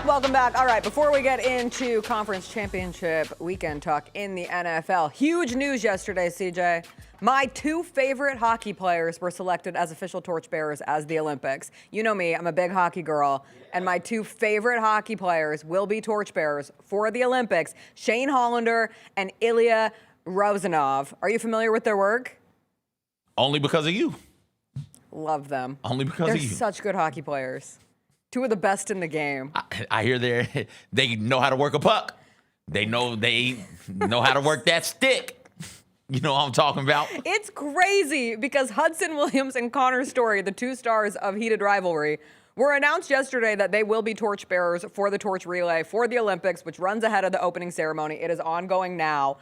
Welcome back. All right, before we get into conference championship weekend talk in the NFL, huge news yesterday, CJ. My 2 favorite hockey players were selected as official torchbearers as the Olympics. You know me, I'm a big hockey girl, and my 2 favorite hockey players will be torchbearers for the Olympics, Shane Hollander and Ilya Rozanov. Are you familiar with their work? Only because of you. Love them. Only because They're of you. such good hockey players. 2 of the best in the game. I hear they know how to work a puck. They know how to work that stick. You know what I'm talking about? It's crazy because Hudson Williams and Connor Story, the 2 stars of Heated Rivalry, were announced yesterday that they will be torchbearers for the torch relay for the Olympics, which runs ahead of the opening ceremony. It is ongoing now.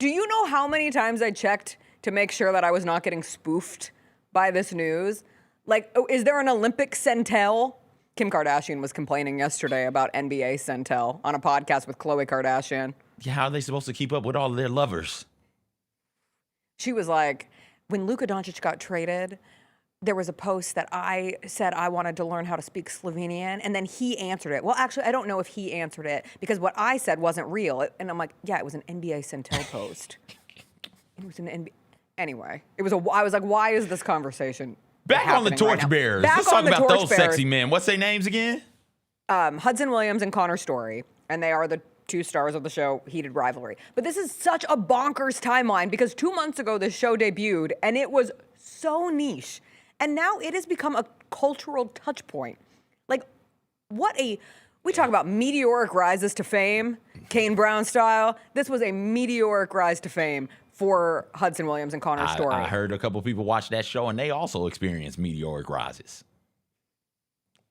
Do you know how many times I checked to make sure that I was not getting spoofed by this news? Like, is there an Olympic Centel? Kim Kardashian was complaining yesterday about NBA Centel on a podcast with Khloe Kardashian. Yeah, how are they supposed to keep up with all of their lovers? She was like, when Luka Doncic got traded, there was a post that I said I wanted to learn how to speak Slovenian, and then he answered it. Well, actually, I don't know if he answered it because what I said wasn't real. And I'm like, yeah, it was an NBA Centel post. It was an NBA. Anyway, I was like, why is this conversation Back on the torchbearers. Let's talk about those sexy men. What's their names again? Hudson Williams and Connor Story. And they are the 2 stars of the show Heated Rivalry. But this is such a bonkers timeline because 2 months ago this show debuted and it was so niche. And now it has become a cultural touch point. Like, we talk about meteoric rises to fame, Kane Brown style. This was a meteoric rise to fame for Hudson Williams and Connor Story. I heard a couple of people watch that show, and they also experienced meteoric rises.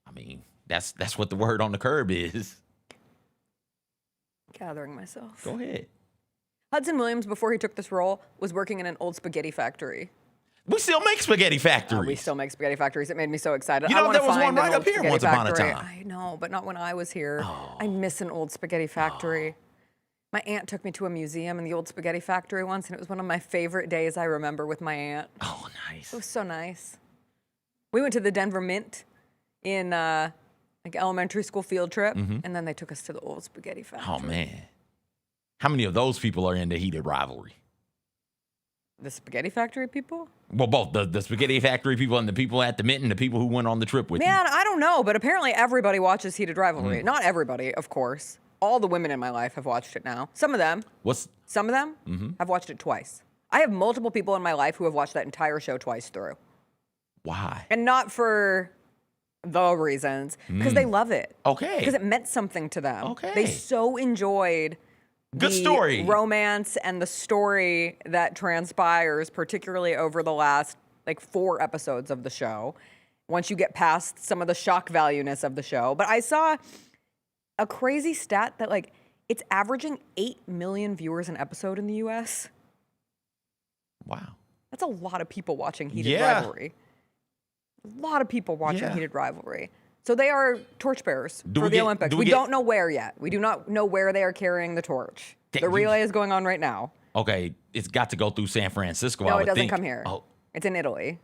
I mean, that's what the word on the curb is. Gathering myself. Go ahead. Hudson Williams, before he took this role, was working in an old spaghetti factory. We still make spaghetti factories. We still make spaghetti factories. It made me so excited. You know, there was one right up here once upon a time. I know, but not when I was here. Oh. I miss an old spaghetti factory. Oh. My aunt took me to a museum in the old spaghetti factory once, and it was one of my favorite days I remember with my aunt. Oh, nice. It was so nice. We went to the Denver Mint in elementary school field trip, and then they took us to the old spaghetti factory. Oh, man. How many of those people are in the Heated Rivalry? The spaghetti factory people? Well, both the spaghetti factory people and the people at the Mint and the people who went on the trip with you. Man, I don't know, but apparently everybody watches Heated Rivalry. Not everybody, of course. All the women in my life have watched it now. Some of them. Some of them have watched it twice. I have multiple people in my life who have watched that entire show twice through. Why? And not for the reasons, because they love it. Okay. Because it meant something to them. Okay. They so enjoyed Good story. romance and the story that transpires, particularly over the last 4 episodes of the show, once you get past some of the shock valueness of the show. But I saw a crazy stat that it's averaging 8 million viewers an episode in the US. Wow. That's a lot of people watching Heated Rivalry. A lot of people watching Heated Rivalry. So they are torchbearers for the Olympics. We don't know where yet. We do not know where they are carrying the torch. The relay is going on right now. Okay, it's got to go through San Francisco. No, I it would doesn't think. come here. Oh. It's in Italy.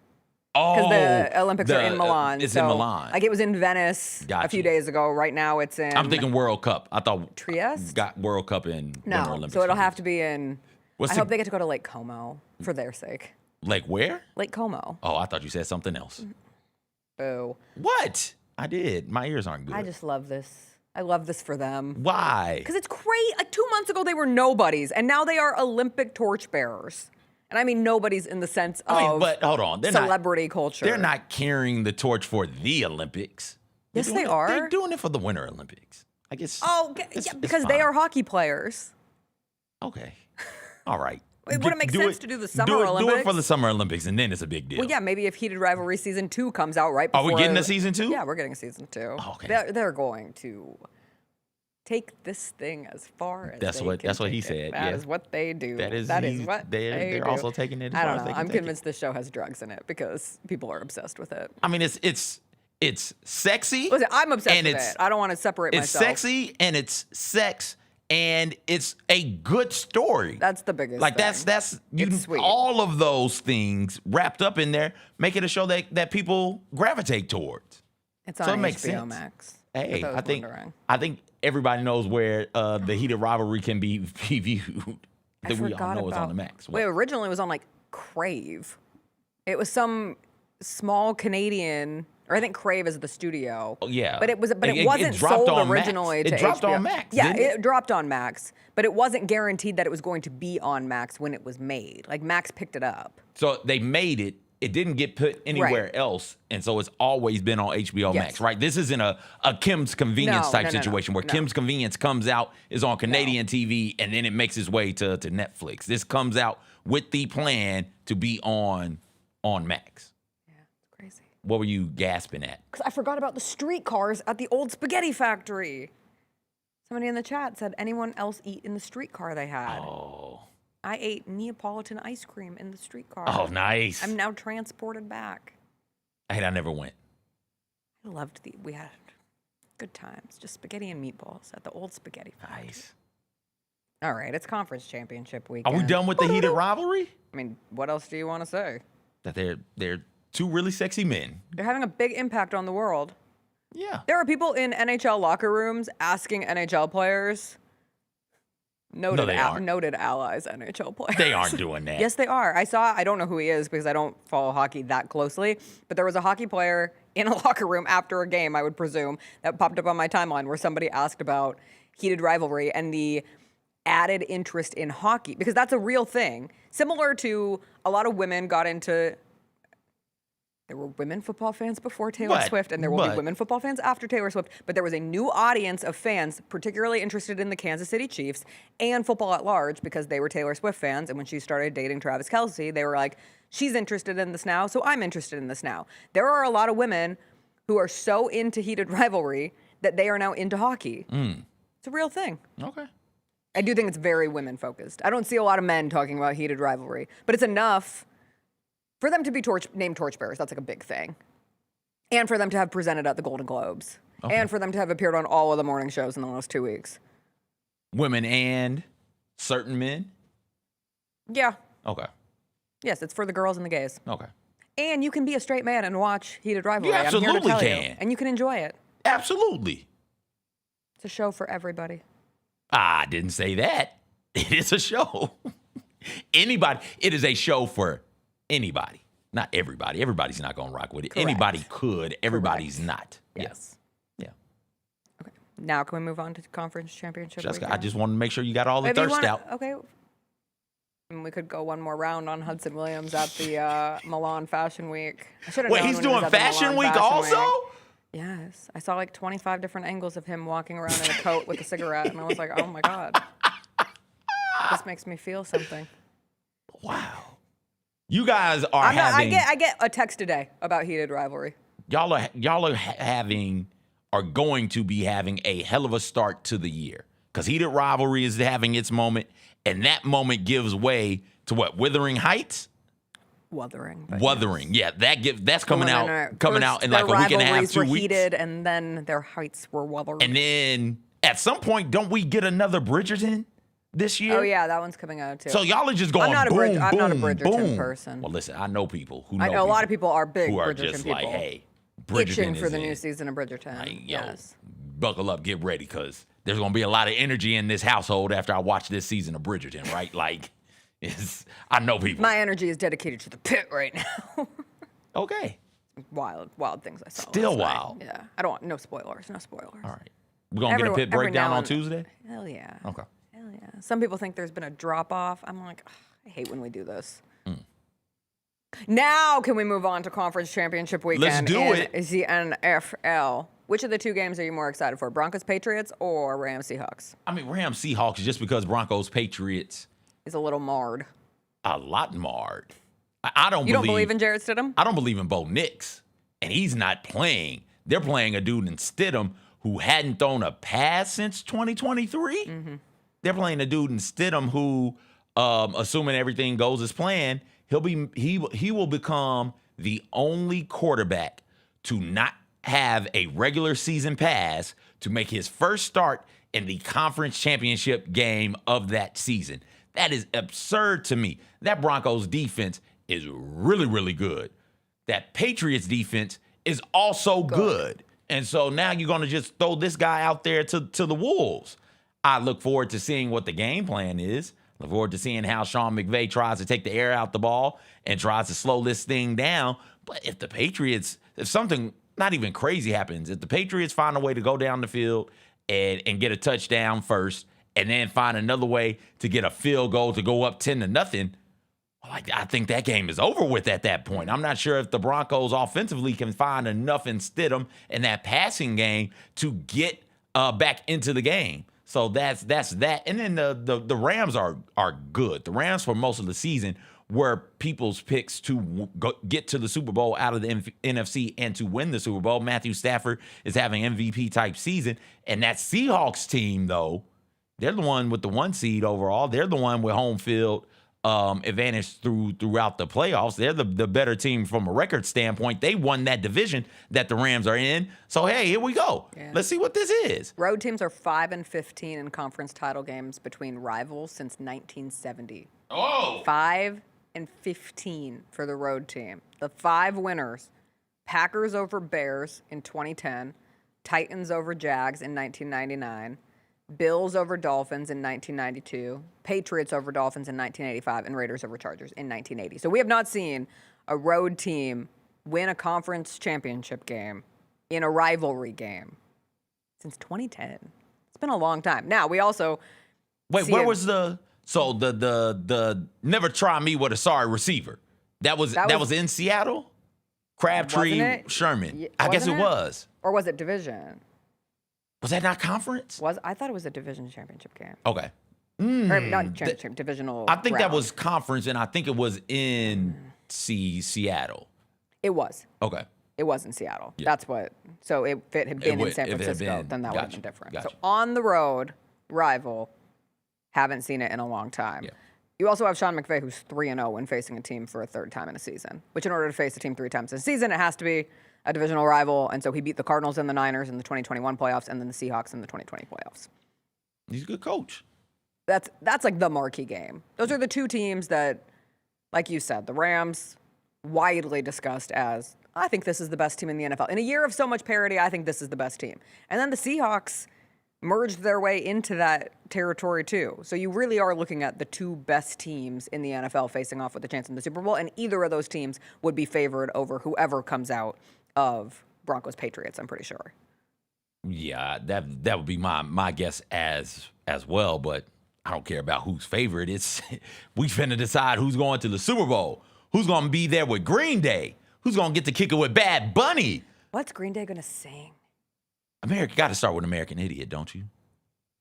Oh, because the Olympics are in Milan. It's so, in Milan. It was in Venice a few days ago. Right now it's in. I'm thinking World Cup. I thought Trieste. Got World Cup in Winter Olympics. So it'll have to be in. I hope they get to go to Lake Como for their sake. Lake where? Lake Como. Oh, I thought you said something else. Boo. What? I did. My ears aren't good. I just love this. I love this for them. Why? Because it's great. 2 months ago they were nobodies, and now they are Olympic torchbearers. And I mean nobodies in the sense of but hold on. celebrity culture. They're not carrying the torch for the Olympics. Yes, they are. They're doing it for the Winter Olympics. I guess. Oh, because they are hockey players. Okay. All right. It wouldn't make sense to do the Summer Olympics. Do it for the Summer Olympics, and then it's a big deal. Well, yeah, maybe if Heated Rivalry Season 2 comes out right before... Are we getting a Season 2? Yeah, we're getting a Season 2. Oh, okay. They're going to take this thing as far as that's what he said. That is what they do. That is what they're do. also taking it as I far don't as know. they can I'm take convinced this show has drugs in it because people are obsessed with it. I mean, it's sexy. Listen, I'm obsessed with it. I don't want to separate myself. It's sexy and it's sex and it's a good story. That's the biggest thing. That's It's sweet. All of those things wrapped up in there make it a show that people gravitate towards. It's on so it makes HBO sense. Max. Hey, I think everybody knows where the Heated Rivalry can be viewed. That we all know it's on the Max. Wait, originally it was on Crave. It was some small Canadian, or I think Crave is the studio. Oh, yeah. But it wasn't dropped sold on originally Max. to It dropped HBO. on Max. Yeah, didn't it dropped on Max, but it wasn't guaranteed that it was going to be on Max when it was made. Max picked it up. So they made it. It didn't get put anywhere else, and so it's always been on HBO Max, right? This isn't a Kim's Convenience type situation where Kim's Convenience comes out, is on Canadian TV, and then it makes its way to Netflix. This comes out with the plan to be on Max. Yeah, it's crazy. What were you gasping at? Because I forgot about the streetcars at the old spaghetti factory. Somebody in the chat said, anyone else eat in the streetcar they had? Oh. I ate Neapolitan ice cream in the streetcar. Oh, nice. I'm now transported back. I never went. I loved we had good times. Just spaghetti and meatballs at the old spaghetti factory. Nice. All right, it's conference championship Are weekend. we done with the Heated Rivalry? I mean, what else do you want to say? That they're two really sexy men. They're having a big impact on the world. Yeah. There are people in NHL locker rooms asking NHL players, noted allies NHL players. They aren't doing that. Yes, they are. I don't know who he is because I don't follow hockey that closely, but there was a hockey player in a locker room after a game, I would presume, that popped up on my timeline where somebody asked about Heated Rivalry and the added interest in hockey, because that's a real thing. Similar to a lot of women got into... There were women football fans before Taylor Swift, and there will be women football fans after Taylor Swift. But there was a new audience of fans, particularly interested in the Kansas City Chiefs and football at large, because they were Taylor Swift fans. And when she started dating Travis Kelce, they were like, she's interested in this now, so I'm interested in this now. There are a lot of women who are so into Heated Rivalry that they are now into hockey. It's a real thing. Okay. I do think it's very women-focused. I don't see a lot of men talking about Heated Rivalry, but it's enough for them to be named torchbearers. That's a big thing. And for them to have presented at the Golden Globes. Okay. And for them to have appeared on all of the morning shows in the last 2 weeks. Women and certain men? Yeah. Okay. Yes, it's for the girls and the gays. Okay. And you can be a straight man and watch Heated Rivalry. You absolutely I'm here to tell can. You. And you can enjoy it. Absolutely. It's a show for everybody. I didn't say that. It is a show. Anybody. It is a show for anybody, not everybody. Everybody's not going to rock with it. Correct. Anybody could. Everybody's not. Yes. Yeah. Okay. Now can we move on to conference championship Jessica, weekend? I just want to make sure you got all the If you thirst wanna- out. Okay. And we could go one more round on Hudson Williams at the Milan Fashion Week. I should have Wait, known he's when he was doing at the Fashion Milan Week Fashion also? Week. Yes. I saw like 25 different angles of him walking around in a coat with a cigarette, and I was like, oh my God. This makes me feel something. Wow. You guys are I get a text today about heated rivalry. Y'all are going to be having a hell of a start to the year. Because heated rivalry is having its moment, and that moment gives way to what? Wuthering Heights? Wuthering. Yeah, that's coming out in like a week and a half, 2 were weeks. heated, and then their heights were wuthering. And then at some point, don't we get another Bridgerton this year? Oh yeah, that one's coming out too. So y'all are just going I'm not boom, boom, I'm not a Bridgerton boom. person. Well, listen, I know people who know I know a lot of people are big who are Bridgerton just people. like, hey, Bridgerton itching is for the in. new season of Bridgerton. Like, yo, yes. buckle up, get ready, because there's going to be a lot of energy in this household after I watch this season of Bridgerton, right? Like, I know people. My energy is dedicated to the pit right now. Okay. Wild things I saw. Still last night. wild. Yeah. I don't want no spoilers. All right. We're going to get a pit breakdown on Tuesday? Hell yeah. Okay. Hell yeah. Some people think there's been a drop off. I'm like, I hate when we do this. Now, can we move on to conference championship weekend? Let's do it. The NFL. Which of the two games are you more excited for? Broncos Patriots or Rams Seahawks? I mean, Rams Seahawks, just because Broncos Patriots is a little marred. A lot marred. I don't. You don't believe in Jarrett Stidham? I don't believe in Bo Nix, and he's not playing. They're playing a dude in Stidham who hadn't thrown a pass since 2023. Mm-hmm. They're playing a dude in Stidham who, assuming everything goes as planned, he will become the only quarterback to not have a regular season pass to make his first start in the conference championship game of that season. That is absurd to me. That Broncos defense is really, really good. That Patriots defense is also good. And so now you're going to just throw this guy out there to the Wolves. I look forward to seeing what the game plan is. Look forward to seeing how Sean McVay tries to take the air out the ball and tries to slow this thing down. But if the Patriots, if something not even crazy happens, if the Patriots find a way to go down the field and get a touchdown first, and then find another way to get a field goal to go up 10-0, I think that game is over with at that point. I'm not sure if the Broncos offensively can find enough in Stidham in that passing game to get back into the game. So that's that. And then the Rams are good. The Rams for most of the season were people's picks to get to the Super Bowl out of the NFC and to win the Super Bowl. Matthew Stafford is having MVP type season. And that Seahawks team, though, they're the one with the 1 seed overall. They're the one with home field advantage throughout the playoffs. They're the better team from a record standpoint. They won that division that the Rams are in. So, hey, here we go. Yeah. Let's see what this is. Road teams are 5-15 in conference title games between rivals since 1970. Oh! 5-15 for the road team. The 5 winners: Packers over Bears in 2010, Titans over Jags in 1999, Bills over Dolphins in 1992, Patriots over Dolphins in 1985, and Raiders over Chargers in 1980. So we have not seen a road team win a conference championship game in a rivalry game since 2010. It's been a long time. Now, we also where was the never try me with a sorry receiver? That was in Seattle? Crabtree, Sherman. I guess it was. Or was it division? Was that not conference? I thought it was a division championship game. Okay. Or not championship, divisional. I think round. that was conference, and I think it was in Seattle. It was. Okay. It was in Seattle. Yeah. That's what. So if it had been in San Francisco, then that would have been different. Gotcha. So on the road, rival, haven't seen it in a long time. Yeah. You also have Sean McVay, who's 3-0 when facing a team for a third time in a season, which in order to face a team 3 times in a season, it has to be a divisional rival. And so he beat the Cardinals and the Niners in the 2021 playoffs and then the Seahawks in the 2020 playoffs. He's a good coach. That's like the marquee game. Those are the 2 teams that, like you said, the Rams, widely discussed as, I think this is the best team in the NFL. In a year of so much parity, I think this is the best team. And then the Seahawks merged their way into that territory too. So you really are looking at the 2 best teams in the NFL facing off with a chance in the Super Bowl, and either of those teams would be favored over whoever comes out of Broncos Patriots, I'm pretty sure. Yeah, that would be my guess as well, but I don't care about who's favorite. It's we finna decide who's going to the Super Bowl. Who's gonna be there with Green Day? Who's gonna get to kick it with Bad Bunny? What's Green Day gonna sing? America got to start with American Idiot, don't you?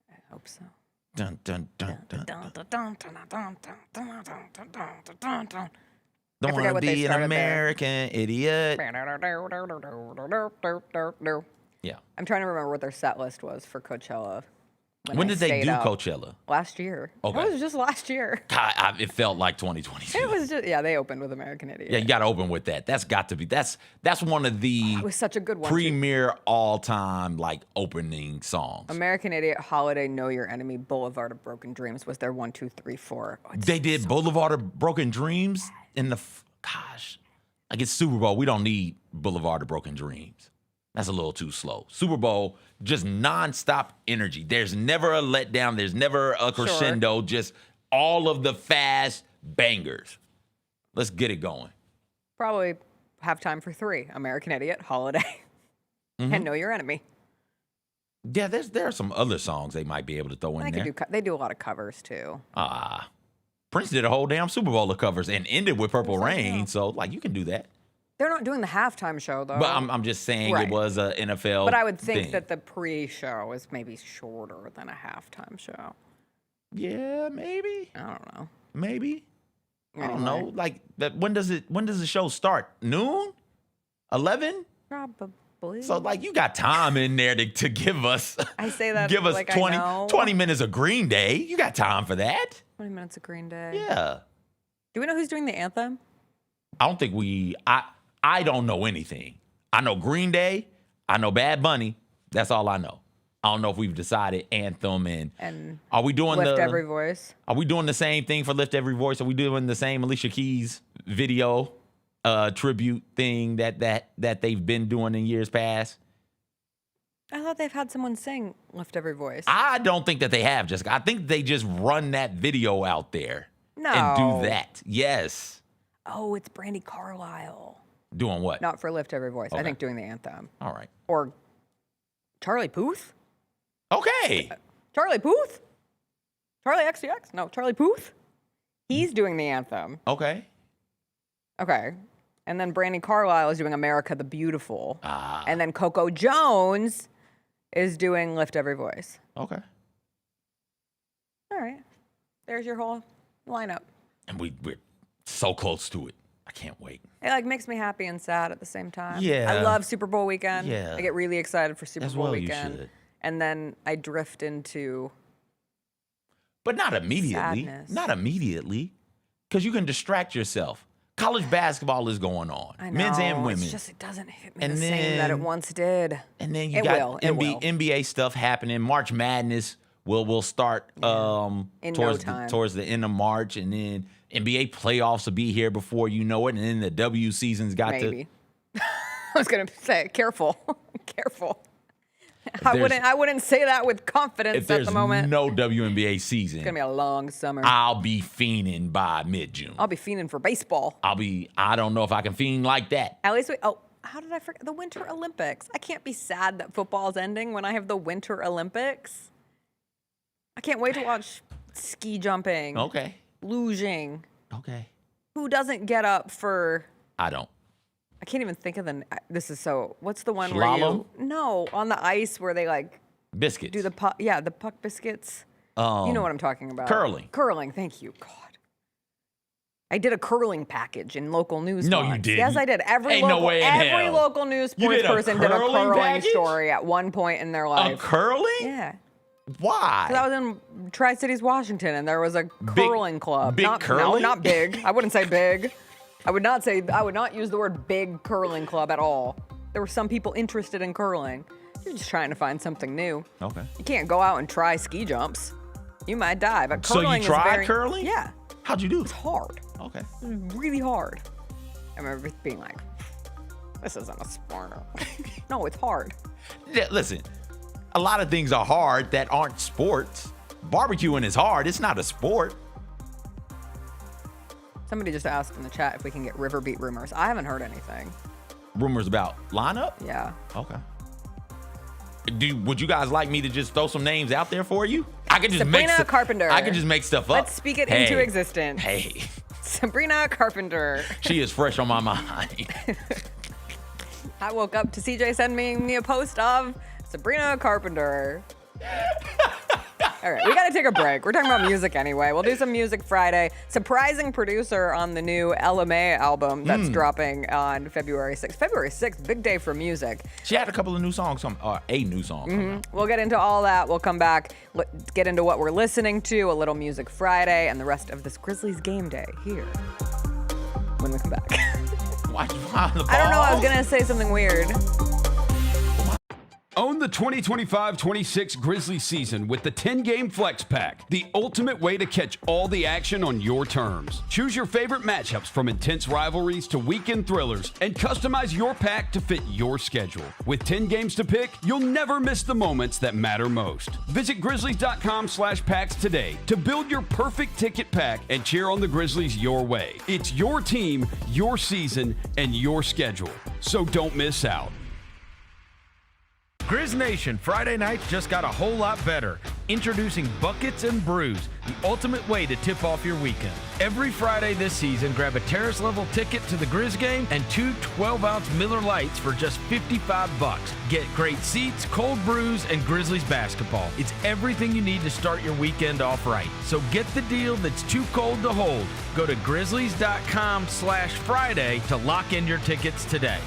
I hope so. Dun, dun, dun, dun, dun. Don't forget want to what they be an started there. American Idiot. Yeah. I'm trying to remember what their set list was for Coachella. When I did they stayed do up. Coachella? Last year. Okay. It was just last year. God, it felt like 2022. It was just, yeah, they opened with American Idiot. Yeah, you got to open with that. That's got to be. That's one of the It was such a good one. too. premier all-time like opening songs. American Idiot, Holiday, Know Your Enemy, Boulevard of Broken Dreams was their 1, 2, 3, 4. Oh, They did Boulevard of Broken Dreams in the gosh. Like it's Super Bowl. We don't need Boulevard of Broken Dreams. That's a little too slow. Super Bowl, just nonstop energy. There's never a letdown. There's never a crescendo. Just all of the fast bangers. Let's get it going. Probably have time for 3. American Idiot, Holiday, and Know Your Enemy. Yeah, there are some other songs they might be able to throw in there. They do a lot of covers too. Prince did a whole damn Super Bowl of covers and ended with Purple Rain. So, like, you can do that. They're not doing the halftime show though. But I'm just saying Right. it was a NFL But I would think thing. that the pre-show is maybe shorter than a halftime show. Yeah, maybe. I don't know. Maybe. I don't Anyway. know. Like, when does the show start? Noon? 11? Probably. So, like, you got time in there to give us. I say that give us like 20, I know. 20 minutes of Green Day. You got time for that? 20 minutes of Green Day. Yeah. Do we know who's doing the anthem? I don't think I don't know anything. I know Green Day. I know Bad Bunny. That's all I know. I don't know if we've decided anthem and are we doing Lift Every Voice? Are we doing the same thing for Lift Every Voice? Are we doing the same Alicia Keys video tribute thing that they've been doing in years past? I thought they've had someone sing Lift Every Voice. I don't think that they have, Jessica. I think they just run that video out there No. and do that. Yes. Oh, it's Brandy Carlisle. Doing what? Not for Lift Every Voice. I Okay. think doing the anthem. All right. Or Charlie Puth? Okay. Charlie Puth? Charlie XCX? No, Charlie Puth? He's doing the anthem. Okay. Okay. And then Brandy Carlisle is doing America the Beautiful. Ah. And then Coco Jones is doing Lift Every Voice. Okay. All right. There's your whole lineup. And we're so close to it. I can't wait. It like makes me happy and sad at the same time. Yeah. I love Super Bowl weekend. Yeah. I get really excited for Super As Bowl well you weekend. should. And then I drift into But not immediately. Sadness. Not immediately. Because you can distract yourself. College basketball is going on. I know, Men's and women. It's just it doesn't hit me And the same that it then- once did. And then you It got will, it will. NBA stuff happening. March Madness will start In no towards time. towards the end of March, and then NBA playoffs will be here before you know it, and then the W season's got Maybe. I was gonna say, careful, careful. there's- I wouldn't say that with to. confidence If at there's the moment. no WNBA season, It's gonna be a long summer. I'll be fiending by mid-June. I'll be fiending for baseball. I don't know if I can fiend like that. At least how did I forget the Winter Olympics? I can't be sad that football's ending when I have the Winter Olympics. I can't wait to watch ski jumping. Okay. Luging. Okay. Who doesn't get up for? I don't. I can't even think of this is so. What's the one where Slalom? you? No, on the ice where they like Biscuits. do the puck. Yeah, the puck biscuits. You know what I'm talking about. Curling. Curling. Thank you. God. I did a curling package in local news. No, you once. didn't. Yes, I did. Every Ain't no way in every hell. local news You sports did a person did a curling curling package? story at one point in their life. curling? Yeah. Why? 'Cause I was in Tri-Cities, Washington, and there was a curling club. big No, curling? not big. I wouldn't say big. I would not use the word big curling club at all. There were some people interested in curling. You're just trying to find something new. Okay. You can't go out and try ski jumps. You might die. But So you curling is tried very, curling? Yeah. How'd you do? It's hard. Okay. It was really hard. I remember being like, this isn't a sport. No, it's hard. Yeah, listen, a lot of things are hard that aren't sports. Barbecuing is hard. It's not a sport. Somebody just asked in the chat if we can get River Beat rumors. I haven't heard anything. Rumors about lineup? Yeah. Okay. Would you guys like me to just throw some names out there for you? I can just Sabrina Carpenter. I can just make stuff up. Let's speak it into existence. Hey. Sabrina Carpenter. She is fresh on my mind. I woke up to CJ sending me a post of Sabrina Carpenter. All right, we got to take a break. We're talking about music anyway. We'll do some Music Friday. Surprising producer on the new Ella Mai album that's dropping on February 6th. February 6th, big day for music. She had a couple of new songs, a new song. We'll get into all that. We'll come back, get into what we're listening to, a little Music Friday, and the rest of this Grizzlies game day here when we come back. Watch the ball. I don't know. I was going to say something weird. Own the 2025-26 Grizzlies season with the 10-game Flex Pack, the ultimate way to catch all the action on your terms. Choose your favorite matchups from intense rivalries to weekend thrillers and customize your pack to fit your schedule. With 10 games to pick, you'll never miss the moments that matter most. Visit Grizzlies.com/packs today to build your perfect ticket pack and cheer on the Grizzlies your way. It's your team, your season, and your schedule. So don't miss out. Grizz Nation, Friday nights just got a whole lot better. Introducing Buckets and Brews, the ultimate way to tip off your weekend. Every Friday this season, grab a terrace-level ticket to the Grizz game and 2 12-ounce Miller Lights for just $55. Get great seats, cold brews, and Grizzlies basketball. It's everything you need to start your weekend off right. So get the deal that's too cold to hold. Go to Grizzlies.com/Friday to lock in your tickets today.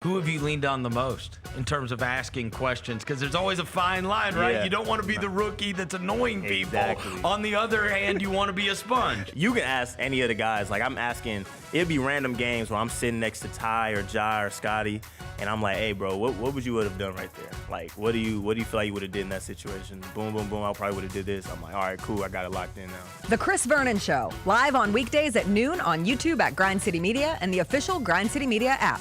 Who have you leaned on the most in terms of asking questions? Because there's always a fine line, right? Yeah. You don't want to be the rookie that's annoying people. Exactly. On the other hand, you want to be a sponge. You can ask any of the guys. Like, I'm asking, it'd be random games where I'm sitting next to Ty or Ja or Scotty, and I'm like, hey, bro, what would you would have done right there? Like, what do you feel like you would have did in that situation? Boom, boom, boom, I probably would have did this. I'm like, all right, cool, I got it locked in now. The Chris Vernon Show, live on weekdays at noon on YouTube at Grind City Media and the official Grind City Media app.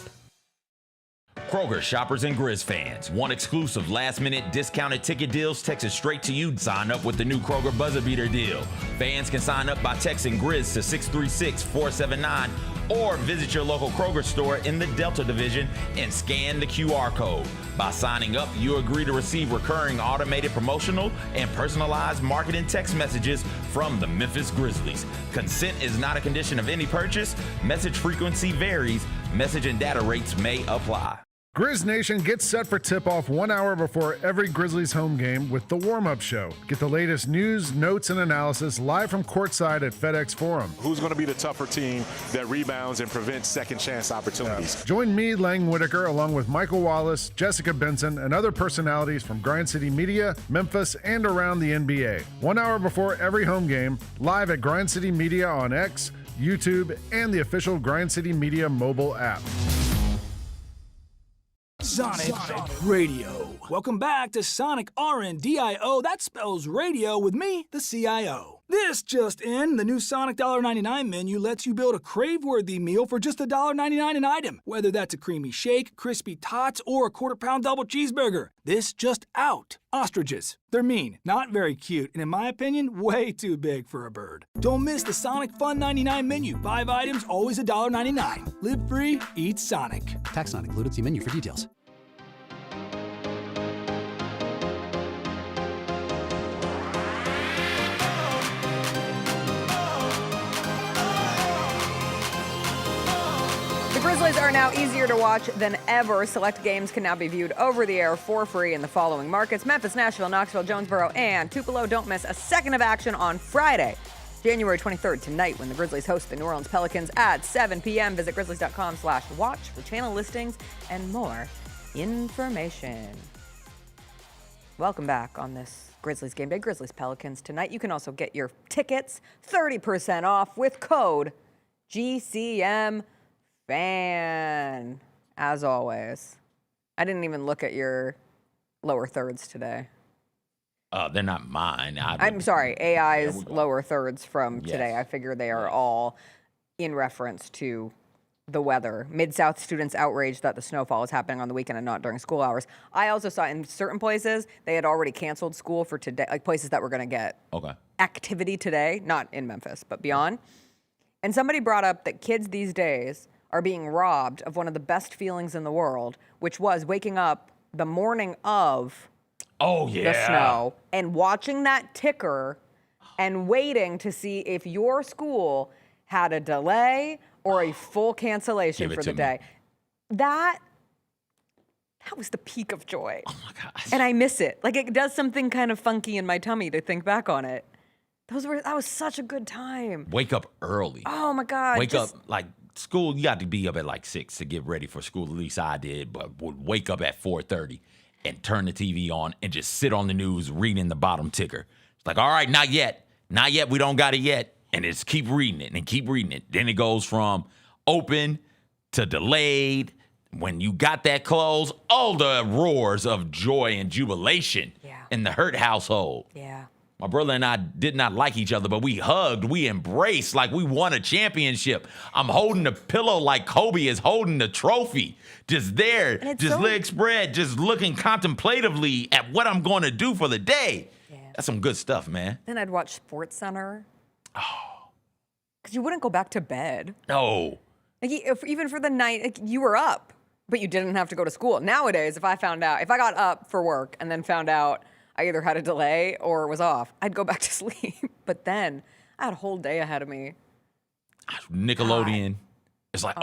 Kroger shoppers and Grizz fans. Want exclusive last-minute discounted ticket deals texted straight to you? Sign up with the new Kroger Buzzer Beater deal. Fans can sign up by texting Grizz to 636-479 or visit your local Kroger store in the Delta Division and scan the QR code. By signing up, you agree to receive recurring automated promotional and personalized marketing text messages from the Memphis Grizzlies. Consent is not a condition of any purchase. Message frequency varies. Message and data rates may apply. Grizz Nation gets set for tip-off 1 hour before every Grizzlies home game with the warm-up show. Get the latest news, notes, and analysis live from courtside at FedEx Forum. Who's going to be the tougher team that rebounds and prevents second-chance opportunities? Join me, Lang Whitaker, along with Michael Wallace, Jessica Benson, and other personalities from Grind City Media, Memphis, and around the NBA. 1 hour before every home game, live at Grind City Media on X, YouTube, and the official Grind City Media mobile app. Sonic Radio. Welcome back to Sonic RNDIO. That spells radio with me, the CIO. This just in, the new Sonic $1.99 menu lets you build a crave-worthy meal for just $1.99 an item. Whether that's a creamy shake, crispy tots, or a quarter-pound double cheeseburger. This just out. Ostriches. They're mean, not very cute, and in my opinion, way too big for a bird. Don't miss the Sonic Fun 99 menu. 5 items, always $1.99. Live free, eat Sonic. Tax not included. See menu for details. Grizzlies are now easier to watch than ever. Select games can now be viewed over the air for free in the following markets: Memphis, Nashville, Knoxville, Jonesboro, and Tupelo. Don't miss a second of action on Friday, January 23rd, tonight, when the Grizzlies host the New Orleans Pelicans at 7 p.m. Visit Grizzlies.com/watch for channel listings and more information. Welcome back on this Grizzlies game day. Grizzlies Pelicans tonight. You can also get your tickets 30% off with code GCM. Fan, as always. I didn't even look at your lower thirds today. They're not mine. I'm sorry, AI's lower thirds from today. I figure they are all in reference to the weather. Mid-South students outraged that the snowfall was happening on the weekend and not during school hours. I also saw in certain places they had already canceled school for today, like places that were going to get activity today, not in Memphis, but beyond. And somebody brought up that kids these days are being robbed of one of the best feelings in the world, which was waking up the morning of Oh, the yeah. snow, and watching that ticker and waiting to see if your school had a delay or a full cancellation Give it for to the me. day. That was the peak of joy. Oh my gosh. And I miss it. Like, it does something kind of funky in my tummy to think back on it. That was such a good time. Wake up early. Oh my God. Wake up, like, school, you got to be up at like 6 to get ready for school. At least I did, but would wake up at 4:30 and turn the TV on and just sit on the news reading the bottom ticker. It's like, all right, not yet. Not yet. We don't got it yet. And just keep reading it and keep reading it. Then it goes from open to delayed. When you got that close, all the roars of joy and jubilation in the Hurt household. Yeah. My brother and I did not like each other, but we hugged, we embraced like we won a championship. I'm holding the pillow like Kobe is holding the trophy. Just there, just legs spread, just looking contemplatively at what I'm going to do for the day. Yeah. That's some good stuff, man. Then I'd watch Sports Center. Oh. Because you wouldn't go back to bed. No. Like, even for the night, like, you were up, but you didn't have to go to school. Nowadays, if I got up for work and then found out I either had a delay or was off, I'd go back to sleep. But then I had a whole day ahead of me. Nickelodeon. It's like,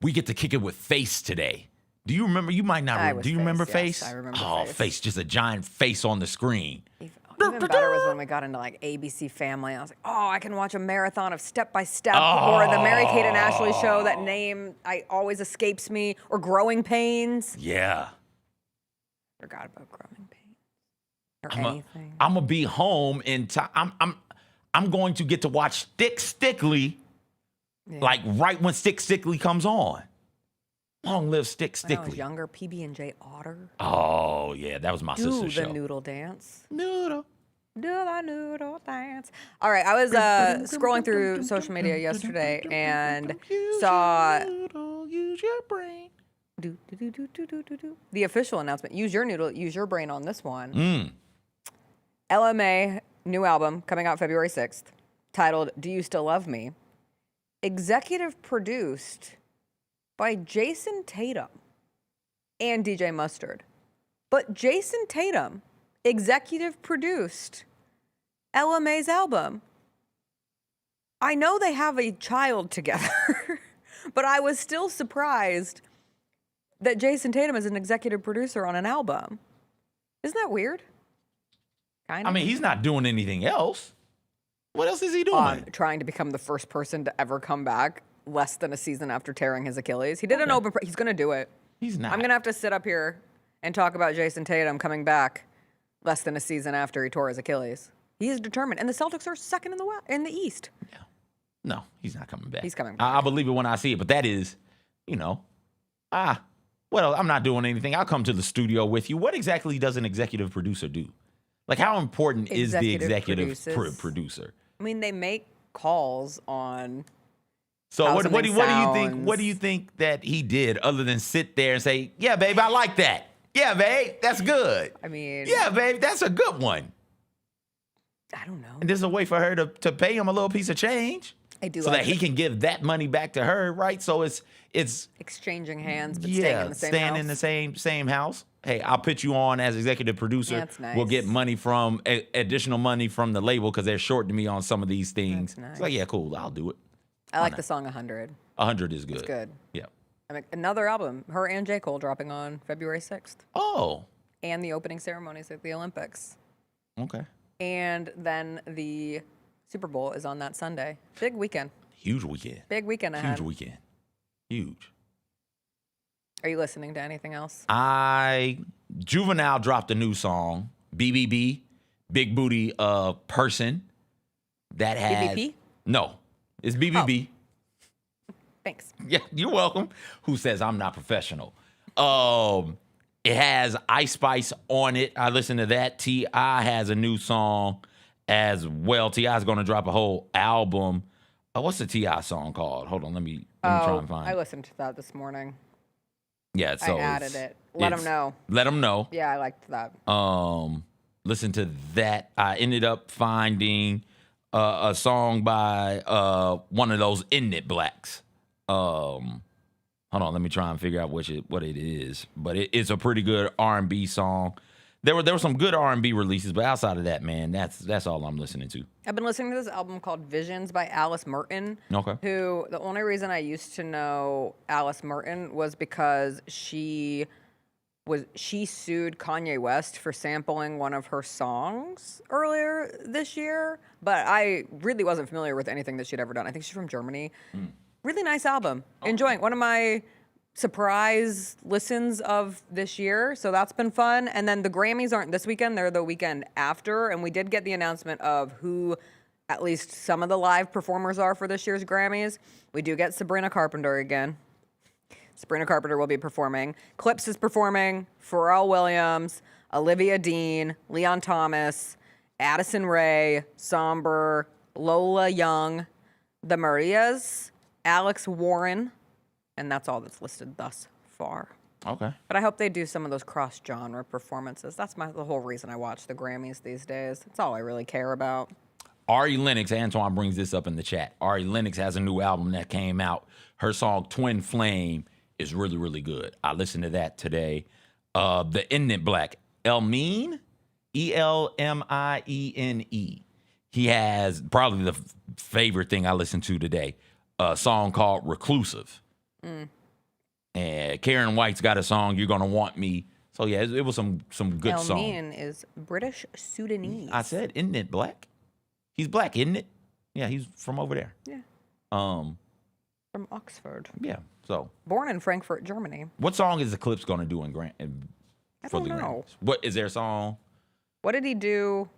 we get to kick it with Face today. Do you remember? You might not. Do you remember Face? Yes, I remember Face. Face, just a giant face on the screen. Even better was when we got into like ABC Family. I was like, I can watch a marathon of Step by Step or the Mary-Kate and Ashley show. That name always escapes me. Or Growing Pains. Yeah. Forgot about Growing Pains. Or anything. I'm gonna be home in time. I'm going to get to watch Stickly, like right when Stickly comes on. Long live Stickly. When I was younger, PB&J Otter. Oh yeah, that was my sister's show. Do the noodle dance. Noodle. Do the noodle dance. All right, I was scrolling through social media yesterday and saw use your brain. The official announcement. Use your noodle, use your brain on this one. Ella Mai, new album coming out February 6th, titled Do You Still Love Me? Executive produced by Jason Tatum and DJ Mustard. But Jason Tatum executive produced Ella Mai's album. I know they have a child together, but I was still surprised that Jason Tatum is an executive producer on an album. Isn't that weird? Kind of. I mean, he's not doing anything else. What else is he doing? Trying to become the first person to ever come back less than a season after tearing his Achilles. He did an open. He's going to do it. He's not. I'm going to have to sit up here and talk about Jason Tatum coming back less than a season after he tore his Achilles. He is determined, and the Celtics are second in the East. Yeah. No, he's not coming back. He's coming back. I believe it when I see it, but that is, well, I'm not doing anything. I'll come to the studio with you. What exactly does an executive producer do? Like, how important is the executive producer? I mean, they make calls on. So what do you think? What do you think that he did other than sit there and say, "Yeah, babe, I like that. Yeah, babe, that's good. I mean, yeah, babe, that's a good one." I don't know. And there's a way for her to pay him a little piece of change. I do, so that he can give that money back to her, right? So it's exchanging hands, but staying in the same house. In the same house. Hey, I'll put you on as executive producer. That's nice. We'll get money from additional money from the label because they're shorting me on some of these things. That's nice. It's like, yeah, cool, I'll do it. I like the song 100. 100 is good. It's good. Yeah. I mean, another album, her and J. Cole dropping on February 6th. Oh. And the opening ceremonies at the Olympics. Okay. And then the Super Bowl is on that Sunday. Big weekend. Huge weekend. Big weekend ahead. Huge weekend. Huge. Are you listening to anything else? Juvenile dropped a new song, BBB, Big Booty Person. That has BBP? No, it's BBB. Oh. Thanks. Yeah, you're welcome. Who says I'm not professional? It has Ice Spice on it. I listened to that. T.I. has a new song as well. T.I. is going to drop a whole album. What's the T.I. song called? Hold on, let me try and find it. I listened to that this morning. Yeah, so I added it. Let them know. Let them know. Yeah, I liked that. Listen to that. I ended up finding a song by one of those Innit Blacks. Hold on, let me try and figure out what it is. But it's a pretty good R&B song. There were some good R&B releases, but outside of that, man, that's all I'm listening to. I've been listening to this album called Visions by Alice Merton. Okay. Who, the only reason I used to know Alice Merton was because she sued Kanye West for sampling one of her songs earlier this year, but I really wasn't familiar with anything that she'd ever done. I think she's from Germany. Really nice album. Enjoying. One of my surprise listens of this year, so that's been fun. And then the Grammys aren't this weekend, they're the weekend after, and we did get the announcement of who at least some of the live performers are for this year's Grammys. We do get Sabrina Carpenter again. Sabrina Carpenter will be performing. Clips is performing, Pharrell Williams, Olivia Dean, Leon Thomas, Addison Rae, Somber, Lola Young, The Marias, Alex Warren, and that's all that's listed thus far. Okay. But I hope they do some of those cross-genre performances. That's the whole reason I watch the Grammys these days. That's all I really care about. Ari Lennox, Antoine brings this up in the chat. Ari Lennox has a new album that came out. Her song Twin Flame is really, really good. I listened to that today. The Innit Black, Elmine, Elmine. He has probably the favorite thing I listened to today, a song called Reclusive. And Karen White's got a song, You're Gonna Want Me. So yeah, it was some good songs. Elmine is British Sudanese. I said, isn't it black? He's black, isn't it? Yeah, he's from over there. Yeah. From Oxford. Yeah. So. Born in Frankfurt, Germany. What song is Eclipse gonna do in I don't know. Grammys? What is their song? What did he do?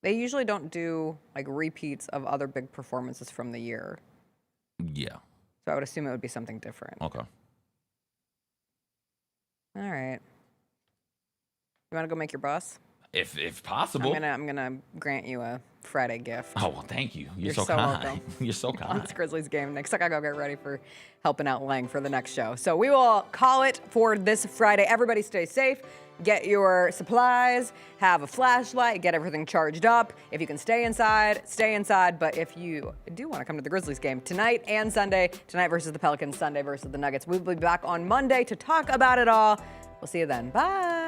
They usually don't do like repeats of other big performances from the year. Yeah. So I would assume it would be something different. Okay. All right. You want to go make your bus? If possible. I'm gonna grant you a Friday gift. Oh well, thank you. You're so welcome. kind. You're so On kind. this Grizzlies game next. I gotta go get ready for helping out Lang for the next show. So we will call it for this Friday. Everybody stay safe. Get your supplies, have a flashlight, get everything charged up. If you can stay inside, stay inside. But if you do want to come to the Grizzlies game tonight and Sunday, tonight versus the Pelicans, Sunday versus the Nuggets, we'll be back on Monday to talk about it all. We'll see you then. Bye.